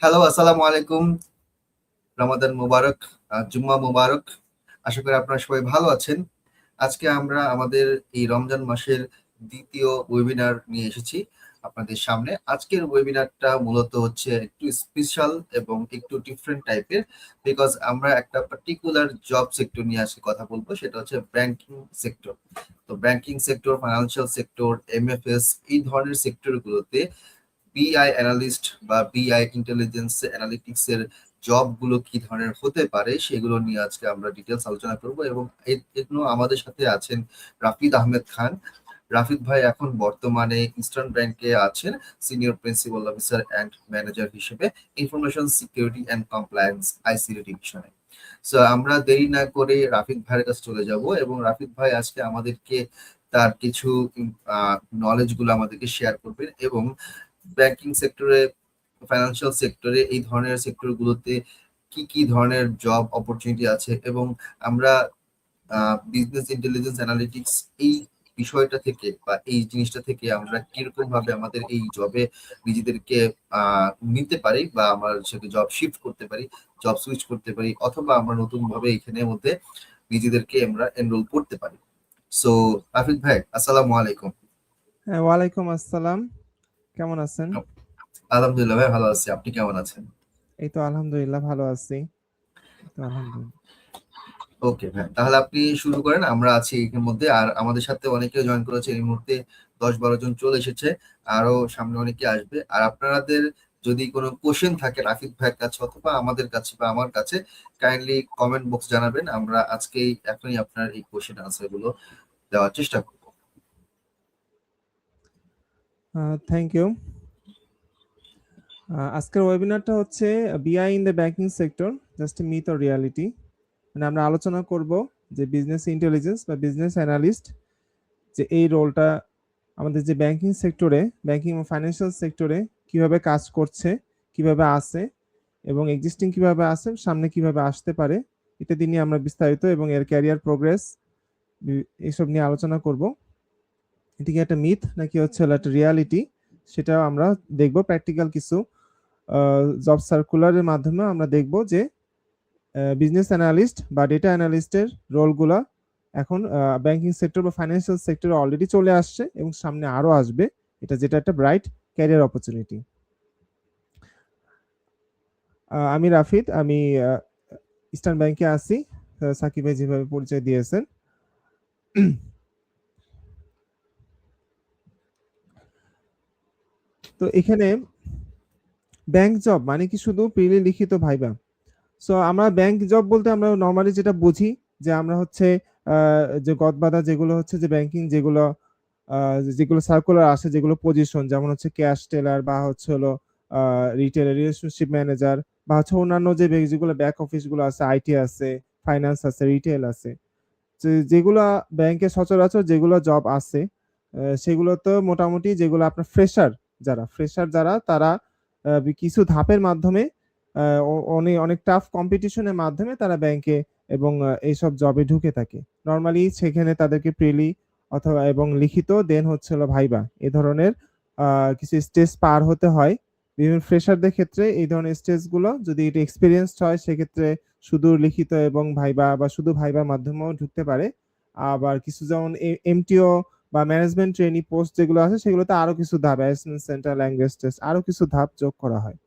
Hello, আসসালামু আলাইকুম। রমাদান মুবারক, জুম্মা মুবারক। আশা করি আপনারা সবাই ভালো আছেন। আজকে আমরা আমাদের এই রমজান মাসের দ্বিতীয় ওয়েবিনার নিয়ে এসেছি আপনাদের সামনে। আজকের ওয়েবিনারটা মূলত হচ্ছে একটু স্পেশাল এবং একটু ডিফারেন্ট টাইপের, বিকজ আমরা একটা পার্টিকুলার জব সেক্টর নিয়ে আজকে কথা বলবো, সেটা হচ্ছে ব্যাংকিং সেক্টর। তো banking sector, financial sector, MFS, এই ধরনের সেক্টরগুলোতে বিআই অ্যানালিস্ট বা বিআই ইন্টেলিজেন্স অ্যানালিটিক্স এর জব গুলো কি ধরনের হতে পারে সেগুলো নিয়ে আজকে আমরা ডিটেলস আলোচনা করব। এবং এগুলো আমাদের সাথে আছেন রাফিদ আহমেদ খান। রাফিদ ভাই এখন বর্তমানে ইস্টার্ন ব্যাংকে আছেন senior principal officer and manager হিসেবে information security and compliance ICT ডিভিশনে। সো আমরা দেরি না করে রাফিদ ভাইয়ের কাছে চলে যাব এবং রাফিদ ভাই আজকে আমাদেরকে তার কিছু নলেজ গুলো আমাদেরকে শেয়ার করবেন এবং ব্যাংকিং সেক্টরে, ফাইন্যান্সিয়াল সেক্টরে, এই ধরনের সেক্টরগুলোতে কি কি ধরনের জব অপরচুনিটি আছে এবং আমরা বিজনেস ইন্টেলিজেন্স অ্যানালিটিক্স এই বিষয়টা থেকে বা এই জিনিসটা থেকে আমরা কিরকম ভাবে আমাদের এই জবে নিজেদেরকে নিতে পারি বা আমরা সেটা জব শিফট করতে পারি, জব সুইচ করতে পারি, অথবা আমরা নতুন ভাবে এখানের মধ্যে নিজেদেরকে আমরা এনরোল করতে পারি। সো রাফিদ ভাই, আসসালামু আলাইকুম। হ্যাঁ, ওয়ালাইকুম আসসালাম। কেমন আছেন? আলহামদুলিল্লাহ ভাই, ভালো আছি। আপনি কেমন আছেন? এই তো আলহামদুলিল্লাহ ভালো আছি। আলহামদুলিল্লাহ। ওকে ভাই, তাহলে আপনি শুরু করেন, আমরা আছি এর মধ্যে। আর আমাদের সাথে অনেকে জয়েন করেছে এই মুহূর্তে, 10-12 জন চলে এসেছে, আরো সামনে অনেকে আসবে। আর আপনাদের যদি কোনো কোশ্চেন থাকে রাফিদ ভাইয়ের কাছে অথবা আমাদের কাছে বা আমার কাছে, কাইন্ডলি কমেন্ট বক্স জানাবেন। আমরা আজকেই এখনই আপনার এই কোশ্চেন আনসার গুলো দেওয়ার চেষ্টা করবো। Thank you. আজকের ওয়েবিনারটা হচ্ছে BI in the banking sector, just myth or reality. মানে আমরা আলোচনা করব যে বিজনেস ইন্টেলিজেন্স বা বিজনেস অ্যানালিস্ট, যে এই রোলটা আমাদের যে ব্যাংকিং সেক্টরে, ব্যাংকিং ও ফাইন্যান্সিয়াল সেক্টরে কিভাবে কাজ করছে, কিভাবে আছে এবং এক্সিস্টিং কিভাবে আছে, সামনে কিভাবে আসতে পারে, ইত্যাদি নিয়ে আমরা বিস্তারিত এবং এর ক্যারিয়ার প্রোগ্রেস এইসব নিয়ে আলোচনা করব। এটি কি একটা মিথ নাকি হচ্ছে একটা রিয়ালিটি, সেটাও আমরা দেখব। প্র্যাকটিক্যাল কিছু জব সার্কুলারের মাধ্যমে আমরা দেখব যে বিজনেস অ্যানালিস্ট বা ডেটা অ্যানালিস্টের রোলগুলা এখন ব্যাংকিং সেক্টর বা ফাইন্যান্সিয়াল সেক্টরে অলরেডি চলে আসছে এবং সামনে আরো আসবে, যেটা একটা ব্রাইট ক্যারিয়ার অপরচুনিটি। আমি রাফিদ, আমি ইস্টার্ন ব্যাংকে আছি, সাকিব ভাই যেভাবে পরিচয় দিয়েছেন। তো এখানে ব্যাংক জব মানে কি শুধু প্রিলি লিখিত ভাইবা? সো আমরা ব্যাংক জব বলতে আমরা নর্মালি যেটা বুঝি যে আমরা হচ্ছে যে গদবাধা যেগুলো হচ্ছে যে ব্যাংকিং যেগুলো যেগুলো সার্কুলার আসে, যেগুলো পজিশন, যেমন হচ্ছে ক্যাশ টেলার বা হচ্ছে হলো রিটেল রিলেশনশিপ ম্যানেজার বা হচ্ছে অন্যান্য যে যেগুলো ব্যাক অফিস গুলো আছে, আইটি আছে, ফাইন্যান্স আছে, রিটেল আছে, যেগুলো ব্যাংকে সচরাচর যেগুলো জব আছে, সেগুলো তো মোটামুটি যেগুলো আপনার ফ্রেশার যারা তারা কিছু ধাপের মাধ্যমে অনেক অনেক টাফ কম্পিটিশনের মাধ্যমে তারা ব্যাংকে এবং এইসব জবে ঢুকে থাকে। নর্মালি সেখানে তাদেরকে প্রিলি অথবা এবং লিখিত দেন হচ্ছে হলো ভাইবা, এ ধরনের কিছু স্টেজ পার হতে হয়। বিভিন্ন ফ্রেশারদের ক্ষেত্রে এই ধরনের স্টেজগুলো যদি এটা এক্সপিরিয়েন্সড হয় সেক্ষেত্রে শুধু লিখিত এবং ভাইবা বা শুধু ভাইবার মাধ্যমেও ঢুকতে পারে। আবার কিছু যেমন এমটিও বা ম্যানেজমেন্ট ট্রেনি পোস্ট যেগুলো আছে সেগুলোতে আরো কিছু ধাপ, অ্যাসেসমেন্ট সেন্টার, ল্যাঙ্গুয়েজ টেস্ট, আরো কিছু ধাপ যোগ করা হয়।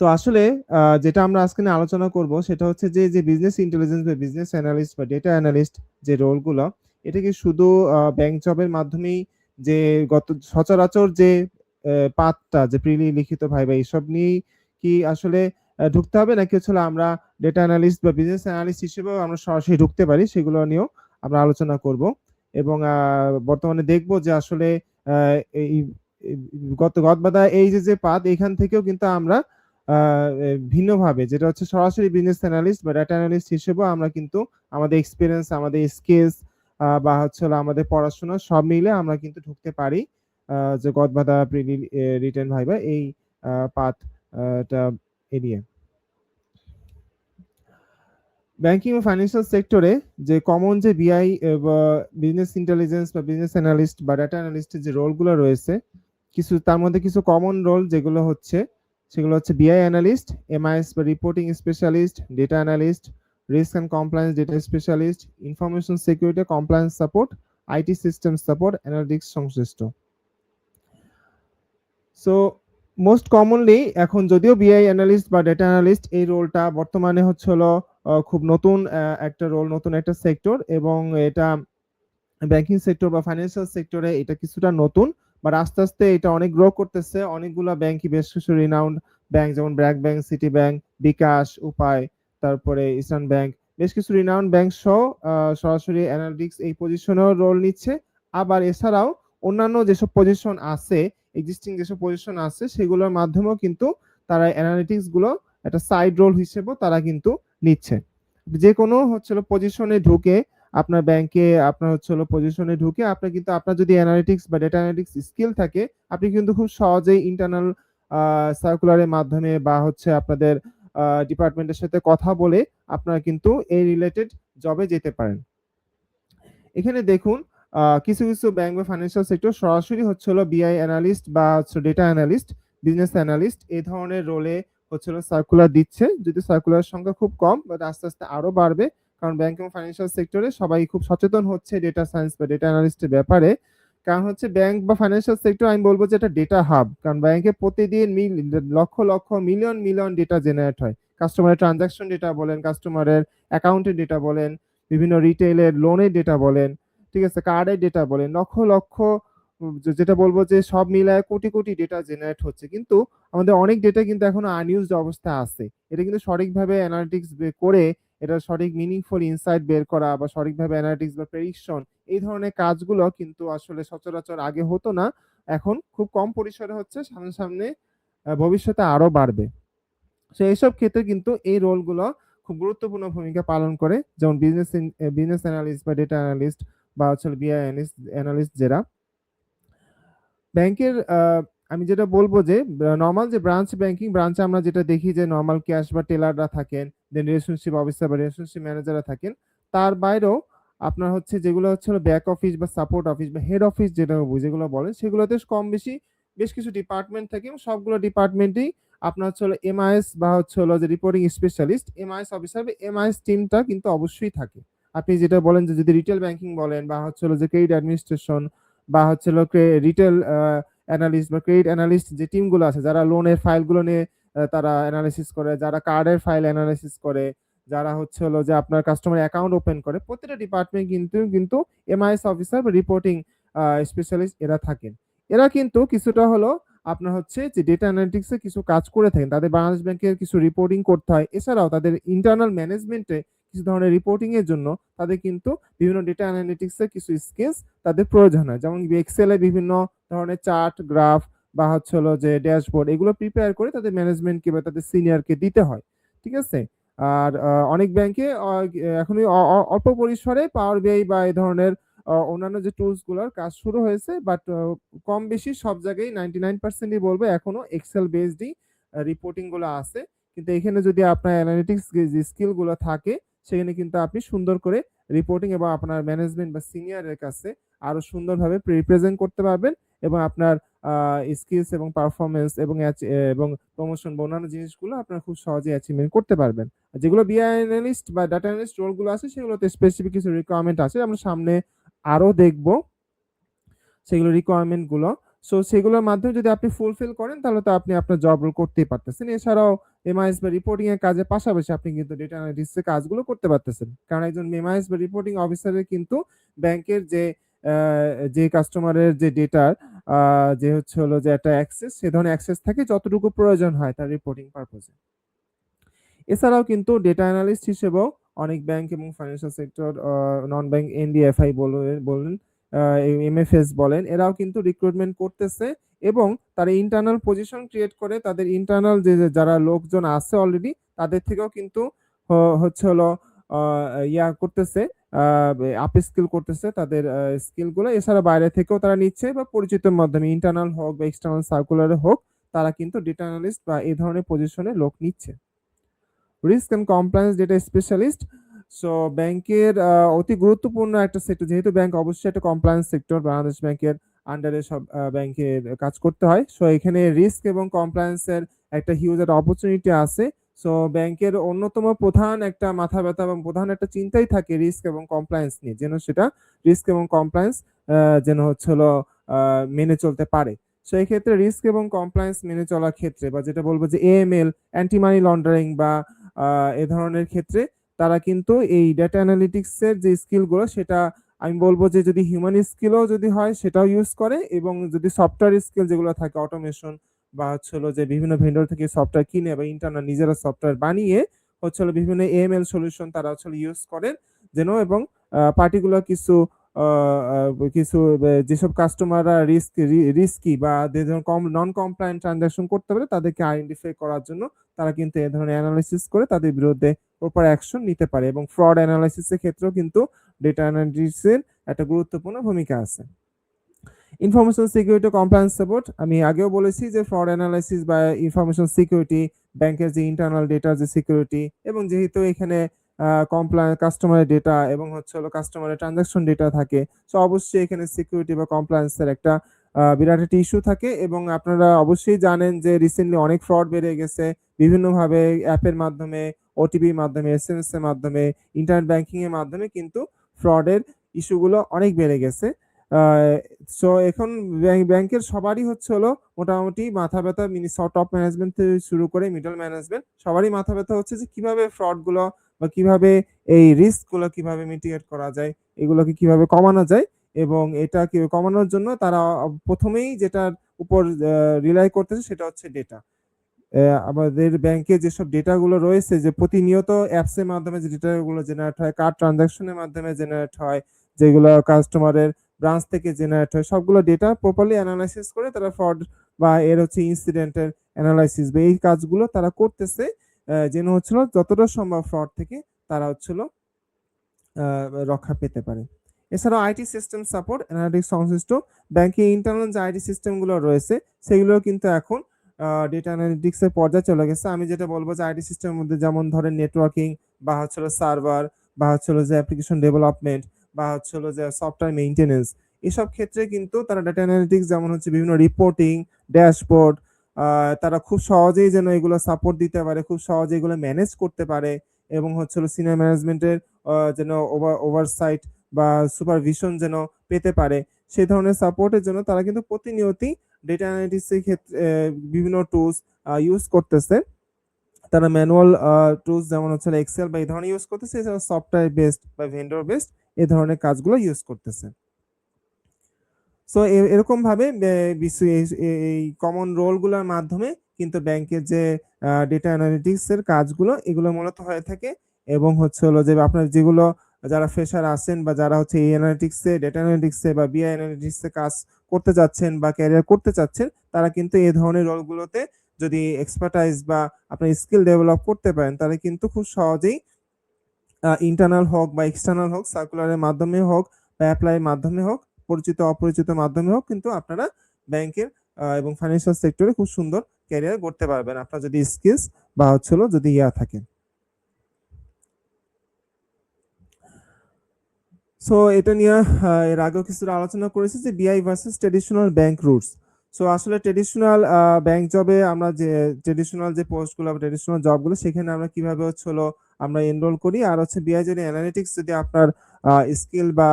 তো আসলে যেটা আমরা আজকে নিয়ে আলোচনা করব সেটা হচ্ছে যে যে বিজনেস ইন্টেলিজেন্স বা বিজনেস অ্যানালিস্ট বা ডেটা অ্যানালিস্ট যে রোলগুলো, এটা কি শুধু ব্যাংক জবের মাধ্যমেই যে গত সচরাচর যে পাথটা যে প্রিলি লিখিত ভাইবা এইসব নিয়েই কি আসলে ঢুকতে হবে, নাকি হচ্ছে আমরা ডেটা অ্যানালিস্ট বা বিজনেস অ্যানালিস্ট হিসেবেও আমরা সরাসরি ঢুকতে পারি, সেগুলো নিয়েও আমরা আলোচনা করব। এবং বর্তমানে দেখব যে আসলে এই গতবাদা এই যে পাথ, এখান থেকেও কিন্তু আমরা ভিন্নভাবে, যেটা হচ্ছে সরাসরি বিজনেস অ্যানালিস্ট বা ডাটা অ্যানালিস্ট হিসেবেও আমরা কিন্তু আমাদের এক্সপিরিয়েন্স, আমাদের স্কিলস বা হচ্ছে আমাদের পড়াশোনা সব মিলে আমরা কিন্তু ঢুকতে পারি যে গদবাধা প্রিলি রিটেন ভাইবা এই পাথটা এড়িয়ে। ব্যাংকিং ও ফাইন্যান্সিয়াল সেক্টরে যে কমন যে বিআই বা বিজনেস ইন্টেলিজেন্স বা বিজনেস অ্যানালিস্ট বা ডাটা অ্যানালিস্টের যে রোলগুলো রয়েছে, কিছু তার মধ্যে কিছু কমন রোল যেগুলো হচ্ছে সেগুলো হচ্ছে বিআই অ্যানালিস্ট, এমআইএস বা reporting specialist, data analyst, risk and compliance data specialist, information security compliance support, IT system support, analytics সংশ্লিষ্ট। সো মোস্ট কমনলি এখন যদিও বিআই অ্যানালিস্ট বা ডেটা অ্যানালিস্ট এই রোলটা বর্তমানে হচ্ছে হলো খুব নতুন একটা রোল, নতুন একটা সেক্টর, এবং এটা ব্যাংকিং সেক্টর বা ফাইন্যান্সিয়াল সেক্টরে এটা কিছুটা নতুন, বাট আস্তে আস্তে এটা অনেক গ্রো করতেছে। অনেকগুলা ব্যাংকই, বেশ কিছু রিনাউন্ড ব্যাংক যেমন ব্র্যাক ব্যাংক, সিটি ব্যাংক, বিকাশ, উপায়, তারপরে ইস্টার্ন ব্যাংক, বেশ কিছু রিনাউন্ড ব্যাংক সহ সরাসরি অ্যানালিটিক্স এই পজিশনেও রোল নিচ্ছে। আবার এছাড়াও অন্যান্য যেসব পজিশন আছে, এক্সিস্টিং যেসব পজিশন আছে, সেগুলোর মাধ্যমেও কিন্তু তারা অ্যানালিটিক্স গুলো একটা সাইড রোল হিসেবেও তারা কিন্তু নিচ্ছে। যে কোনো হচ্ছে পজিশনে ঢুকে আপনার ব্যাংকে, আপনার হচ্ছে পজিশনে ঢুকে আপনি কিন্তু, আপনার যদি অ্যানালিটিক্স বা ডেটা অ্যানালিটিক্স স্কিল থাকে, আপনি কিন্তু খুব সহজেই ইন্টারনাল সার্কুলারের মাধ্যমে বা হচ্ছে আপনাদের ডিপার্টমেন্টের সাথে কথা বলে আপনারা কিন্তু এই রিলেটেড জবে যেতে পারেন। এখানে দেখুন কিছু কিছু ব্যাংক বা ফাইন্যান্সিয়াল সেক্টর সরাসরি হচ্ছে বিআই অ্যানালিস্ট বা হচ্ছে ডেটা অ্যানালিস্ট, বিজনেস অ্যানালিস্ট এই ধরনের রোলে হচ্ছে সার্কুলার দিচ্ছে। যদি সার্কুলার সংখ্যা খুব কম, বাট আস্তে আস্তে আরো বাড়বে, কারণ ব্যাংক এবং ফাইন্যান্সিয়াল সেক্টরে সবাই খুব সচেতন হচ্ছে ডেটা সায়েন্স বা ডেটা অ্যানালিস্টের ব্যাপারে। কারণ হচ্ছে ব্যাংক বা ফাইন্যান্সিয়াল সেক্টর, আমি বলবো যে এটা ডেটা হাব, কারণ ব্যাংকে প্রতিদিন lakh lakh million million data generate হয়। কাস্টমারের ট্রানজাকশন ডেটা বলেন, কাস্টমারের অ্যাকাউন্টের ডেটা বলেন, বিভিন্ন রিটেইলের লোনের ডেটা বলেন, ঠিক আছে, কার্ডের ডেটা বলেন, লক্ষ লক্ষ, যেটা বলবো যে সব মিলায় কোটি কোটি ডেটা জেনারেট হচ্ছে। কিন্তু আমাদের অনেক ডেটা কিন্তু এখনো আনইউজড অবস্থায় আছে। এটা কিন্তু সঠিকভাবে অ্যানালিটিক্স করে এটা সঠিক মিনিংফুল ইনসাইট বের করা বা সঠিকভাবে অ্যানালিটিক্স বা প্রেডিকশন, এই ধরনের কাজগুলো কিন্তু আসলে সচরাচর আগে হতো না, এখন খুব কম পরিসরে হচ্ছে, সামনে সামনে ভবিষ্যতে আরো বাড়বে। তো এইসব ক্ষেত্রে কিন্তু এই রোলগুলো খুব গুরুত্বপূর্ণ ভূমিকা পালন করে, যেমন বিজনেস অ্যানালিস্ট বা ডেটা অ্যানালিস্ট বা হচ্ছে বিআই অ্যানালিস্ট যারা ব্যাংকের, আমি যেটা বলবো যে নর্মাল যে ব্রাঞ্চ ব্যাংকিং ব্রাঞ্চে আমরা যেটা দেখি যে নর্মাল ক্যাশ বা টেলাররা থাকেন, দেন রিলেশনশিপ অফিসার বা রিলেশনশিপ ম্যানেজাররা থাকেন, তার বাইরেও আপনার হচ্ছে যেগুলো হচ্ছে ব্যাক অফিস বা সাপোর্ট অফিস বা হেড অফিস যেগুলো বলেন, সেগুলোতে কম বেশি বেশ কিছু ডিপার্টমেন্ট থাকে, এবং সবগুলো ডিপার্টমেন্টেই আপনার হচ্ছে এমআইএস বা হচ্ছে যে রিপোর্টিং স্পেশালিস্ট, এমআইএস অফিসার বা এমআইএস টিমটা কিন্তু অবশ্যই থাকে। আপনি যেটা বলেন যে যদি রিটেল ব্যাংকিং বলেন বা হচ্ছে যে ক্রেডিট অ্যাডমিনিস্ট্রেশন বা হচ্ছে রিটেল অ্যানালিস্ট বা ক্রেডিট অ্যানালিস্ট যে টিমগুলো আছে, যারা লোনের ফাইলগুলো নিয়ে তারা অ্যানালিসিস করে, যারা কার্ডের ফাইল অ্যানালিসিস করে, যারা হচ্ছে যে আপনার কাস্টমার অ্যাকাউন্ট ওপেন করে, প্রত্যেকটা ডিপার্টমেন্ট কিন্তু এমআইএস অফিসার বা রিপোর্টিং স্পেশালিস্ট এরা থাকেন। এরা কিন্তু কিছুটা হলো আপনার হচ্ছে যে ডেটা অ্যানালিটিক্স এ কিছু কাজ করে থাকেন, তাদের বাংলাদেশ ব্যাংকের কিছু রিপোর্টিং করতে হয়, এছাড়াও তাদের ইন্টারনাল ম্যানেজমেন্টে কিছু ধরনের রিপোর্টিং এর জন্য তাদের কিন্তু বিভিন্ন ডেটা অ্যানালিটিক্স এর কিছু স্কিলস তাদের প্রয়োজন হয়, যেমন এক্সেল এ বিভিন্ন ধরনের চার্ট, গ্রাফ বা হচ্ছে যে ড্যাশবোর্ড, এগুলো প্রিপেয়ার করে তাদের ম্যানেজমেন্টকে বা তাদের সিনিয়রকে দিতে হয়, ঠিক আছে। আর অনেক ব্যাংকে এখন অল্প পরিসরে পাওয়ার বিআই বা এই ধরনের অন্যান্য যে টুলস গুলোর কাজ শুরু হয়েছে, বাট কম বেশি সব জায়গায় 99%ই বলবো এখনো এক্সেল বেসডই রিপোর্টিং গুলো আছে। কিন্তু এখানে যদি আপনার অ্যানালিটিক্স যে স্কিল গুলো থাকে, সেখানে কিন্তু আপনি সুন্দর করে রিপোর্টিং এবং আপনার ম্যানেজমেন্ট বা সিনিয়রের কাছে আরো সুন্দরভাবে রিপ্রেজেন্ট করতে পারবেন, এবং আপনার স্কিলস এবং পারফরমেন্স এবং প্রমোশন বা অন্যান্য জিনিসগুলো আপনারা খুব সহজে অ্যাচিভমেন্ট করতে পারবেন। আর যেগুলো বিআই অ্যানালিস্ট বা ডাটা অ্যানালিস্ট রোলগুলো আছে, সেগুলোতে স্পেসিফিক কিছু রিকোয়ারমেন্ট আছে, আমরা সামনে আরো দেখবো সেগুলো রিকোয়ারমেন্ট গুলো। সো সেগুলোর মাধ্যমে যদি আপনি ফুলফিল করেন, তাহলে তো আপনি আপনার জব রোল করতেই পারতেছেন। এছাড়াও এমআইএস বা রিপোর্টিং এর কাজের পাশাপাশি আপনি কিন্তু ডেটা অ্যানালিটিক্স এর কাজগুলো করতে পারতেছেন, কারণ একজন এমআইএস বা রিপোর্টিং অফিসারের কিন্তু ব্যাংকের যে কাস্টমারের যে ডেটার যে হচ্ছে যে একটা অ্যাক্সেস, সে ধরনের অ্যাক্সেস থাকে যতটুকু প্রয়োজন হয় তার রিপোর্টিং পারপোজে। এছাড়াও কিন্তু ডেটা অ্যানালিস্ট হিসেবেও অনেক ব্যাংক এবং ফাইন্যান্সিয়াল সেক্টর, নন ব্যাংক এনডিএফআই বলেন, এমএফএস বলেন, এরাও কিন্তু রিক্রুটমেন্ট করতেছে, এবং তারা ইন্টারনাল পজিশন ক্রিয়েট করে তাদের ইন্টারনাল যারা লোকজন আছে অলরেডি, তাদের থেকেও কিন্তু হচ্ছে ইয়া করতেছে, আপ স্কিল করতেছে তাদের স্কিল গুলো। এছাড়া বাইরে থেকেও তারা নিচ্ছে, বা পরিচিতের মাধ্যমে ইন্টারনাল হোক বা এক্সটার্নাল সার্কুলারে হোক, তারা কিন্তু ডেটা অ্যানালিস্ট বা এই ধরনের পজিশনে লোক নিচ্ছে। Risk and compliance data specialist, so ব্যাংকের অতি গুরুত্বপূর্ণ একটা সেক্টর, যেহেতু ব্যাংক অবশ্যই একটা কমপ্লায়েন্স সেক্টর, বাংলাদেশ ব্যাংকের আন্ডারে সব ব্যাংকের কাজ করতে হয়। সো এখানে রিস্ক এবং কমপ্লায়েন্সের একটা হিউজ একটা অপরচুনিটি আছে। সো ব্যাংকের অন্যতম প্রধান একটা মাথা ব্যথা এবং প্রধান একটা চিন্তাই থাকে রিস্ক এবং কমপ্লায়েন্স নিয়ে। যেন সেটা রিস্ক এবং কমপ্লায়েন্স যেন হচ্ছে হলো মেনে চলতে পারে। সো এক্ষেত্রে রিস্ক এবং কমপ্লায়েন্স মেনে চলার ক্ষেত্রে বা যেটা বলবো যে এএমএল, অ্যান্টি মানি লন্ডারিং বা এ ধরনের ক্ষেত্রে তারা কিন্তু এই ডেটা অ্যানালিটিক্স এর যে স্কিলগুলো সেটা আমি বলব যে যদি হিউম্যান স্কিলও যদি হয় সেটাও ইউজ করে এবং যদি সফটওয়্যার স্কিল যেগুলো থাকে অটোমেশন বা হচ্ছে হলো যে বিভিন্ন ভেন্ডর থেকে সফটওয়্যার কিনে বা ইন্টারনাল নিজেরা সফটওয়্যার বানিয়ে হচ্ছে হলো বিভিন্ন এএমএল সলিউশন তারা হচ্ছে ইউজ করেন যেন এবং পার্টিকুলার কিছু যেসব কাস্টমাররা রিস্কি বা কম নন কমপ্লায়েন্ট ট্রানজাকশন করতে পারে তাদেরকে আইডেন্টিফাই করার জন্য তারা কিন্তু এ ধরনের অ্যানালাইসিস করে তাদের বিরুদ্ধে প্রপার অ্যাকশন নিতে পারে এবং ফ্রড অ্যানালাইসিসের ক্ষেত্রেও কিন্তু ডেটা অ্যানালিটিক্সের একটা গুরুত্বপূর্ণ ভূমিকা আছে। ইনফরমেশন সিকিউরিটি কমপ্লায়েন্স সাপোর্ট আমি আগেও বলেছি যে ফ্রড অ্যানালাইসিস বা ইনফরমেশন সিকিউরিটি ব্যাংকের যে ইন্টারনাল ডেটার যে সিকিউরিটি এবং যেহেতু এখানে কাস্টমারের ডেটা এবং হচ্ছে হলো কাস্টমারের ট্রানজাকশন ডেটা থাকে সো অবশ্যই এখানে সিকিউরিটি বা কমপ্লায়েন্সের একটা বিরাট একটা ইস্যু থাকে এবং আপনারা অবশ্যই জানেন যে রিসেন্টলি অনেক ফ্রড বেড়ে গেছে বিভিন্নভাবে অ্যাপের মাধ্যমে ওটিপির মাধ্যমে এসএমএস এর মাধ্যমে ইন্টারনেট ব্যাংকিং এর মাধ্যমে কিন্তু ফ্রডের ইস্যুগুলো অনেক বেড়ে গেছে। সো এখন ব্যাংকের সবারই হচ্ছে হলো মোটামুটি মাথা ব্যথা টপ ম্যানেজমেন্ট থেকে শুরু করে মিডল ম্যানেজমেন্ট সবারই মাথা ব্যথা হচ্ছে যে কিভাবে ফ্রড গুলো বা কিভাবে এই রিস্ক গুলো কিভাবে মিটিগেট করা যায় এগুলোকে কিভাবে কমানো যায় এবং এটা কি কমানোর জন্য তারা প্রথমেই যেটার উপর রিলাই করতেছে সেটা হচ্ছে ডেটা। আমাদের ব্যাংকে যেসব ডেটাগুলো রয়েছে যে প্রতিনিয়ত অ্যাপস এর মাধ্যমে যে ডেটাগুলো জেনারেট হয় কার্ড ট্রানজাকশনের মাধ্যমে জেনারেট হয় যেগুলো কাস্টমারের ব্রাঞ্চ থেকে জেনারেট হয় সবগুলো ডেটা প্রপারলি অ্যানালাইসিস করে তারা ফ্রড বা এর হচ্ছে ইনসিডেন্টের অ্যানালাইসিস বা এই কাজগুলো তারা করতেছে যেন হচ্ছিল যতটা সম্ভব ফ্রড থেকে তারা হচ্ছিল রক্ষা পেতে পারে। এছাড়াও আইটি সিস্টেম সাপোর্ট অ্যানালিটিক্স সংশ্লিষ্ট ব্যাংকে ইন্টারনাল যে আইটি সিস্টেমগুলো রয়েছে সেগুলো কিন্তু এখন ডেটা অ্যানালিটিক্স এর পর্যায়ে চলে গেছে। আমি যেটা বলবো যে আইটি সিস্টেমের মধ্যে যেমন ধরেন নেটওয়ার্কিং বা হচ্ছে সার্ভার বা হচ্ছে যে অ্যাপ্লিকেশন ডেভেলপমেন্ট বা হচ্ছে যে সফটওয়্যার মেইনটেনেন্স এসব ক্ষেত্রে কিন্তু তারা ডেটা অ্যানালিটিক্স যেমন হচ্ছে বিভিন্ন রিপোর্টিং ড্যাশবোর্ড তারা খুব সহজেই যেন এগুলো সাপোর্ট দিতে পারে খুব সহজে এগুলো ম্যানেজ করতে পারে এবং হচ্ছে সিনিয়র ম্যানেজমেন্টের যেন ওভারসাইট বা সুপারভিশন যেন পেতে পারে সেই ধরনের সাপোর্টের জন্য তারা কিন্তু প্রতিনিয়তই ডেটা অ্যানালিটিক্স এর ক্ষেত্রে বিভিন্ন টুলস ইউজ করতেছে। তারা ম্যানুয়াল টুলস যেমন হচ্ছে এক্সেল বা এই ধরনের ইউজ করতেছে এছাড়া সফটওয়্যার বেসড বা ভেন্ডর বেসড এই ধরনের কাজগুলো ইউজ করতেছে। সো এরকম ভাবে এই কমন রোলগুলোর মাধ্যমে কিন্তু ব্যাংকের যে ডেটা অ্যানালিটিক্স এর কাজগুলো এগুলো মূলত হয়ে থাকে এবং হচ্ছে হলো যে আপনার যেগুলো যারা ফ্রেশার আছেন বা যারা হচ্ছে এই অ্যানালিটিক্স এ ডেটা অ্যানালিটিক্স এ বা বিআই অ্যানালিটিক্স এ কাজ করতে যাচ্ছেন বা ক্যারিয়ার করতে চাচ্ছেন তারা কিন্তু এই ধরনের রোলগুলোতে যদি এক্সপার্টাইজ বা আপনার স্কিল ডেভেলপ করতে পারেন তাহলে কিন্তু খুব সহজেই ইন্টারনাল হোক বা এক্সটার্নাল হোক সার্কুলারের মাধ্যমে হোক বা অ্যাপ্লাইয়ের মাধ্যমে হোক পরিচিত অপরিচিত মাধ্যমে হোক কিন্তু আপনারা ব্যাংকের এবং ফাইন্যান্সিয়াল সেক্টরে খুব সুন্দর ক্যারিয়ার করতে পারবেন আপনার যদি স্কিলস বা হচ্ছে যদি থাকে। সো এটা নিয়ে এর আগেও কিছুটা আলোচনা করেছি যে বিআই versus traditional bank roots. So আসলে ট্রেডিশনাল ব্যাংক জবে আমরা যে ট্রেডিশনাল যে পোস্টগুলো বা ট্রেডিশনাল জবগুলো সেখানে আমরা কিভাবে আমরা এনরোল করি আর হচ্ছে বিআই যদি অ্যানালিটিক্স যদি আপনার স্কিল বা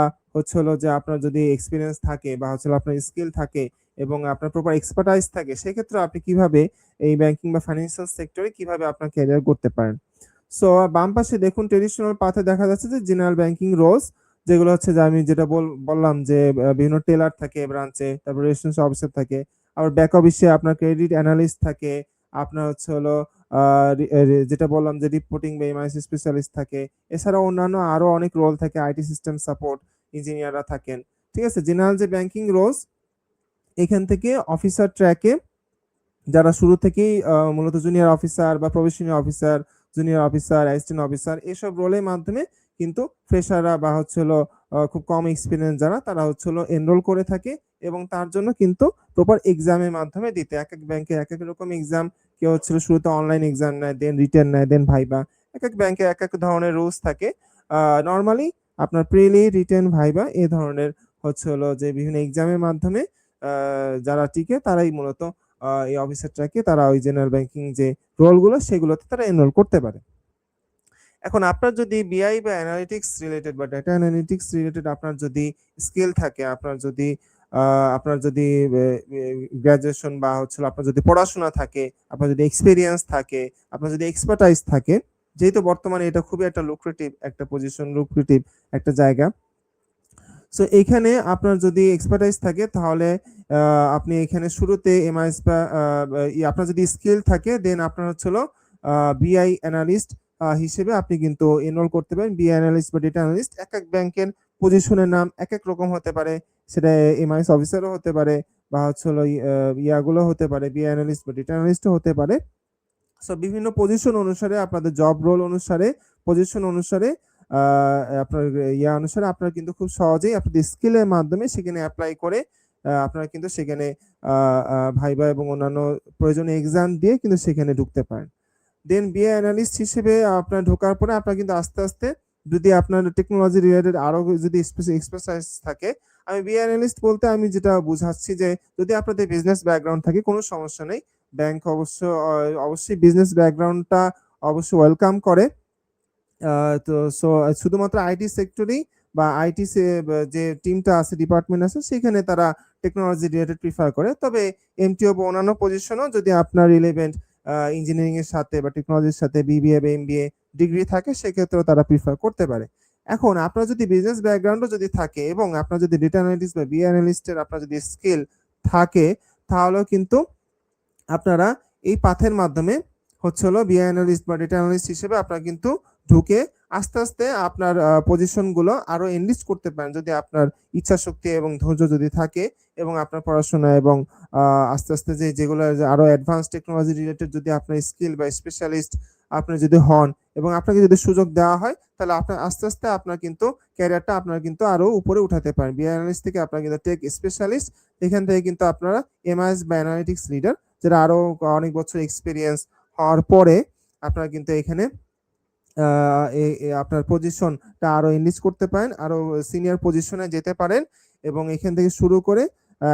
যে আপনার যদি এক্সপিরিয়েন্স থাকে বা আপনার স্কিল থাকে এবং আপনার প্রপার এক্সপার্টাইজ থাকে সেক্ষেত্রে আপনি কিভাবে এই ব্যাংকিং বা ফাইন্যান্সিয়াল সেক্টরে কিভাবে আপনার ক্যারিয়ার করতে পারেন। সো বাম পাশে দেখুন ট্রেডিশনাল পাথে দেখা যাচ্ছে যে জেনারেল ব্যাংকিং রোলস যেগুলো হচ্ছে যে আমি যেটা বললাম যে বিভিন্ন টেলার থাকে ব্রাঞ্চে তারপর রেজিস্ট্রেশন অফিসার থাকে আবার ব্যাক অফিসে আপনার ক্রেডিট অ্যানালিস্ট থাকে আপনার হচ্ছে হলো যেটা বললাম যে রিপোর্টিং বা এমআইসি স্পেশালিস্ট থাকে এছাড়াও অন্যান্য আরো অনেক রোল থাকে আইটি সিস্টেম সাপোর্ট ইঞ্জিনিয়াররা থাকেন ঠিক আছে। জেনারেল যে ব্যাংকিং রোলস এখান থেকে অফিসার ট্র্যাকে যারা শুরু থেকেই মূলত জুনিয়র অফিসার বা প্রবেশনীয় officer junior officer assistant officer এসব রোলের মাধ্যমে কিন্তু ফ্রেশাররা বা খুব কম এক্সপিরিয়েন্স যারা তারা এনরোল করে থাকে এবং তার জন্য কিন্তু প্রপার এক্সামের মাধ্যমে দিতে এক এক ব্যাংকে এক এক রকম এক্সাম কেউ শুরুতে অনলাইন এক্সাম নেয় দেন রিটেন নেয় দেন ভাইবা এক এক ব্যাংকে এক এক ধরনের রুলস থাকে। নর্মালি আপনার প্রিলি রিটেন ভাইবা এই ধরনের যে বিভিন্ন এক্সামের মাধ্যমে যারা টিকে তারাই মূলত এই অফিসারটাকে তারা ওই জেনারেল ব্যাংকিং যে রোলগুলো সেগুলোতে তারা এনরোল করতে পারে। এখন আপনার যদি বিআই বা অ্যানালিটিক্স রিলেটেড বা ডেটা অ্যানালিটিক্স রিলেটেড আপনার যদি স্কিল থাকে, আপনার যদি গ্রাজুয়েশন বা হচ্ছে আপনার যদি পড়াশোনা থাকে, আপনার যদি এক্সপিরিয়েন্স থাকে, আপনার যদি এক্সপার্টাইজ থাকে, যেহেতু বর্তমানে এটা খুবই একটা লুক্রেটিভ একটা পজিশন, লুক্রেটিভ একটা জায়গা। সো এখানে আপনার যদি এক্সপার্টাইজ থাকে তাহলে আপনি এখানে শুরুতে এমআইএস বা আপনার যদি স্কিল থাকে দেন আপনার হচ্ছিল বিআই অ্যানালিস্ট হিসেবে আপনি কিন্তু এনরোল করতে পারেন। বিআই অ্যানালিস্ট বা ডেটা অ্যানালিস্ট এক এক ব্যাংকের পজিশনের নাম এক এক রকম হতে পারে, সেটা এমআইএস অফিসারও হতে পারে বা হচ্ছে হলো ইয়াগুলো হতে পারে, বিআই অ্যানালিস্ট বা ডেটা অ্যানালিস্টও হতে পারে। সো বিভিন্ন পজিশন অনুসারে আপনাদের জব রোল অনুসারে পজিশন অনুসারে আপনার ইয়া অনুসারে আপনারা কিন্তু খুব সহজেই আপনাদের স্কিলের মাধ্যমে সেখানে অ্যাপ্লাই করে আপনারা কিন্তু সেখানে ভাইবা এবং অন্যান্য প্রয়োজনীয় এক্সাম দিয়ে কিন্তু সেখানে ঢুকতে পারেন। দেন বিএ অ্যানালিস্ট হিসেবে আপনার ঢোকার পরে আপনার কিন্তু আস্তে আস্তে যদি আপনার টেকনোলজি রিলেটেড আরো যদি এক্সপার্টাইজ থাকে, আমি বিএ অ্যানালিস্ট বলতে আমি যেটা বুঝাচ্ছি যে যদি আপনাদের বিজনেস ব্যাকগ্রাউন্ড থাকে কোনো সমস্যা নেই, ব্যাংক অবশ্যই বিজনেস ব্যাকগ্রাউন্ডটা অবশ্যই ওয়েলকাম করে। তো শুধুমাত্র আইটি সেক্টরেই বা আইটি যে টিমটা আছে, ডিপার্টমেন্ট আছে, সেখানে তারা টেকনোলজি রিলেটেড প্রিফার করে। তবে এমটিও বা অন্যান্য পজিশনও যদি আপনার রিলেভেন্ট ইঞ্জিনিয়ারিং এর সাথে বা টেকনোলজির সাথে বিবিএ বা এমবিএ ডিগ্রি থাকে সেক্ষেত্রেও তারা প্রিফার করতে পারে। এখন আপনার যদি বিজনেস ব্যাকগ্রাউন্ডও যদি থাকে এবং আপনার যদি ডেটা অ্যানালিস্ট বা বিএ অ্যানালিস্টের আপনার যদি স্কিল থাকে তাহলেও কিন্তু আপনারা এই পাথের মাধ্যমে হচ্ছে হলো বিআই অ্যানালিস্ট বা ডেটা অ্যানালিস্ট হিসেবে আপনারা কিন্তু ঢুকে আস্তে আস্তে আপনার পজিশনগুলো আরো এনরিচ করতে পারেন যদি আপনার ইচ্ছা শক্তি এবং ধৈর্য যদি থাকে এবং আপনার পড়াশোনা এবং আস্তে আস্তে যেগুলো আরো অ্যাডভান্স টেকনোলজি রিলেটেড যদি আপনার স্কিল বা স্পেশালিস্ট আপনি যদি হন এবং আপনাকে যদি সুযোগ দেওয়া হয় তাহলে আপনার আস্তে আস্তে আপনার কিন্তু ক্যারিয়ারটা আপনার কিন্তু আরো উপরে উঠাতে পারেন। বিআই অ্যানালিস্ট থেকে আপনার কিন্তু টেক স্পেশালিস্ট, এখান থেকে কিন্তু আপনারা এমআইএস বা অ্যানালিটিক্স লিডার, যেটা আরো অনেক বছর এক্সপিরিয়েন্স হওয়ার পরে আপনারা কিন্তু এখানে আপনার পজিশনটা আরো এনরিচ করতে পারেন, আরো সিনিয়র পজিশনে যেতে পারেন এবং এখান থেকে শুরু করে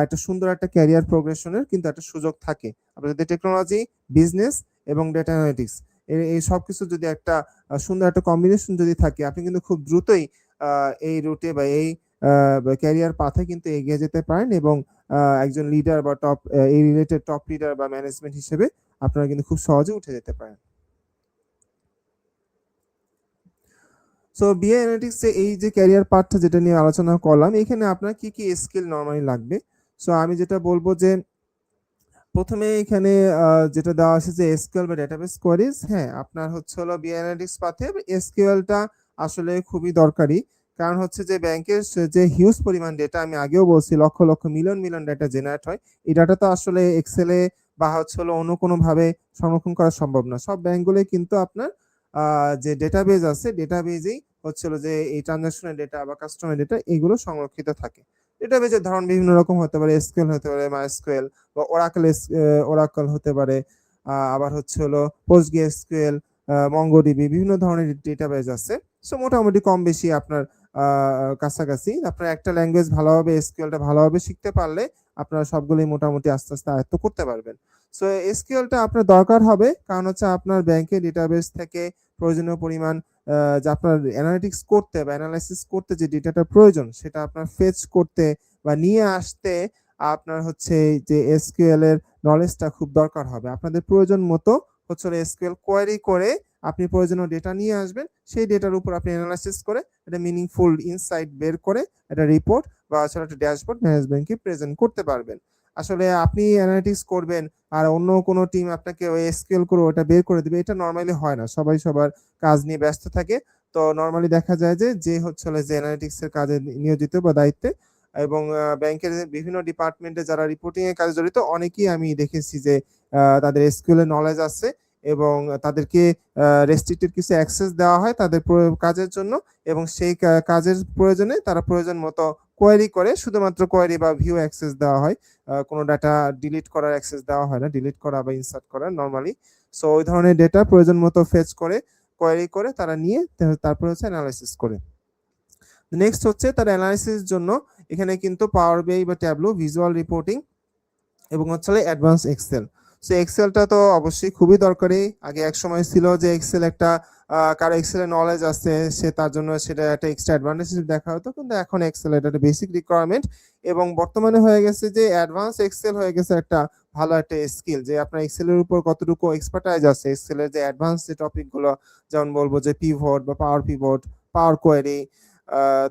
একটা সুন্দর একটা ক্যারিয়ার প্রোগ্রেশনের কিন্তু একটা সুযোগ থাকে। আপনার যদি টেকনোলজি, বিজনেস এবং ডেটা অ্যানালিটিক্স এই সবকিছু যদি একটা সুন্দর একটা কম্বিনেশন যদি থাকে, আপনি কিন্তু খুব দ্রুতই এই রুটে বা এই ক্যারিয়ার পাথে কিন্তু এগিয়ে যেতে পারেন এবং একজন লিডার বা টপ এই রিলেটেড টপ লিডার বা ম্যানেজমেন্ট হিসেবে আপনারা কিন্তু খুব সহজে উঠে যেতে পারেন। সো বিএ অ্যানালিটিক্স এই যে ক্যারিয়ার পার্টটা যেটা নিয়ে আলোচনা করলাম, এখানে আপনার কি কি স্কিল নরমালি লাগবে। সো আমি যেটা বলবো যে প্রথমে এখানে যেটা দেওয়া আছে যে এসকিউএল বা ডেটাবেস কোয়ারিজ, হ্যাঁ আপনার হচ্ছে হলো বিএ অ্যানালিটিক্স পাথে এসকিউএলটা আসলে খুবই দরকারি। কারণ হচ্ছে যে ব্যাংকের যে হিউজ পরিমাণ ডেটা, আমি আগেও বলছি lakh lakh million million data generate হয়, এই ডাটা তো আসলে এক্সেলে বা হচ্ছে হলো অন্য কোনো ভাবে সংরক্ষণ করা সম্ভব না। সব ব্যাংকগুলোই কিন্তু আপনার যে ডেটাবেজ আছে ডেটাবেজেই হচ্ছে হলো যে এই ট্রানজাকশনের ডেটা বা কাস্টমার ডেটা এগুলো সংরক্ষিত থাকে। ডেটাবেজের ধরন বিভিন্ন রকম হতে পারে, এসকিউএল হতে পারে, মাইস্কিউএল বা ওরাকল হতে পারে, আবার হচ্ছে হলো পোস্টগ্রেসকিউএল, মঙ্গোডিবি, বিভিন্ন ধরনের ডেটাবেজ আছে। সো মোটামুটি কম বেশি আপনার কাছাকাছি। আপনার একটা ল্যাঙ্গুয়েজ ভালোভাবে এসকিউএলটা ভালোভাবে শিখতে পারলে আপনারা সবগুলোই মোটামুটি আস্তে আস্তে আয়ত্ত করতে পারবেন। সো এসকিউএলটা আপনার দরকার হবে কারণ হচ্ছে আপনার ব্যাংকের ডেটাবেস থেকে প্রয়োজনীয় পরিমাণ যে আপনার অ্যানালিটিক্স করতে বা অ্যানালাইসিস করতে যে ডেটাটা প্রয়োজন সেটা আপনার ফেচ করতে বা নিয়ে আসতে আপনার হচ্ছে যে এসকিউএল এর নলেজটা খুব দরকার হবে। আপনাদের প্রয়োজন মতো হচ্ছে এসকিউএল কোয়েরি করে আপনি প্রয়োজনীয় ডেটা নিয়ে আসবেন, সেই ডেটার উপর আপনি অ্যানালাইসিস করে একটা মিনিংফুল ইনসাইট বের করে একটা রিপোর্ট বা আসলে একটা ড্যাশবোর্ড ম্যানেজমেন্টকে প্রেজেন্ট করতে পারবেন। আসলে আপনি অ্যানালিটিক্স করবেন আর অন্য কোনো টিম আপনাকে ওই এসকিউএল করে ওটা বের করে দিবে, এটা নর্মালি হয় না। সবাই সবার কাজ নিয়ে ব্যস্ত থাকে। তো নর্মালি দেখা যায় যে হচ্ছে যে অ্যানালিটিক্স এর কাজে নিয়োজিত বা দায়িত্বে এবং ব্যাংকের বিভিন্ন ডিপার্টমেন্টে যারা রিপোর্টিং এর কাজে জড়িত অনেকেই আমি দেখেছি যে তাদের এসকিউএল এর নলেজ আছে এবং তাদেরকে রেস্ট্রিক্টেড কিছু অ্যাক্সেস দেওয়া হয় তাদের কাজের জন্য এবং সেই কাজের প্রয়োজনে তারা প্রয়োজন মতো কোয়েরি করে, শুধুমাত্র কোয়েরি বা ভিউ অ্যাক্সেস দেওয়া হয়, কোনো ডাটা ডিলিট করার অ্যাক্সেস দেওয়া হয় না, ডিলিট করা বা ইনসার্ট করা নর্মালি। সো ওই ধরনের ডেটা প্রয়োজন মতো ফেচ করে কোয়েরি করে তারা নিয়ে তারপর হচ্ছে অ্যানালাইসিস করে। নেক্সট হচ্ছে তার অ্যানালাইসিস জন্য এখানে কিন্তু পাওয়ার বিআই বা ট্যাবলো, ভিজুয়াল রিপোর্টিং এবং হচ্ছে অ্যাডভান্স এক্সেল। সো এক্সেলটা তো অবশ্যই খুবই দরকারি। আগে এক সময় ছিল যে এক্সেল একটা কারো এক্সেলের নলেজ আছে, সে তার জন্য সেটা একটা এক্সট্রা অ্যাডভান্টেজ দেখা হতো, কিন্তু এখন এক্সেল এটা একটা বেসিক রিকোয়ারমেন্ট এবং বর্তমানে হয়ে গেছে যে অ্যাডভান্স এক্সেল হয়ে গেছে একটা ভালো একটা স্কিল, যে আপনার এক্সেলের উপর কতটুকু এক্সপার্টাইজ আছে, এক্সেলের যে অ্যাডভান্স যে টপিকগুলো, যেমন বলবো যে পিভট বা পাওয়ার পিভট, পাওয়ার কোয়েরি,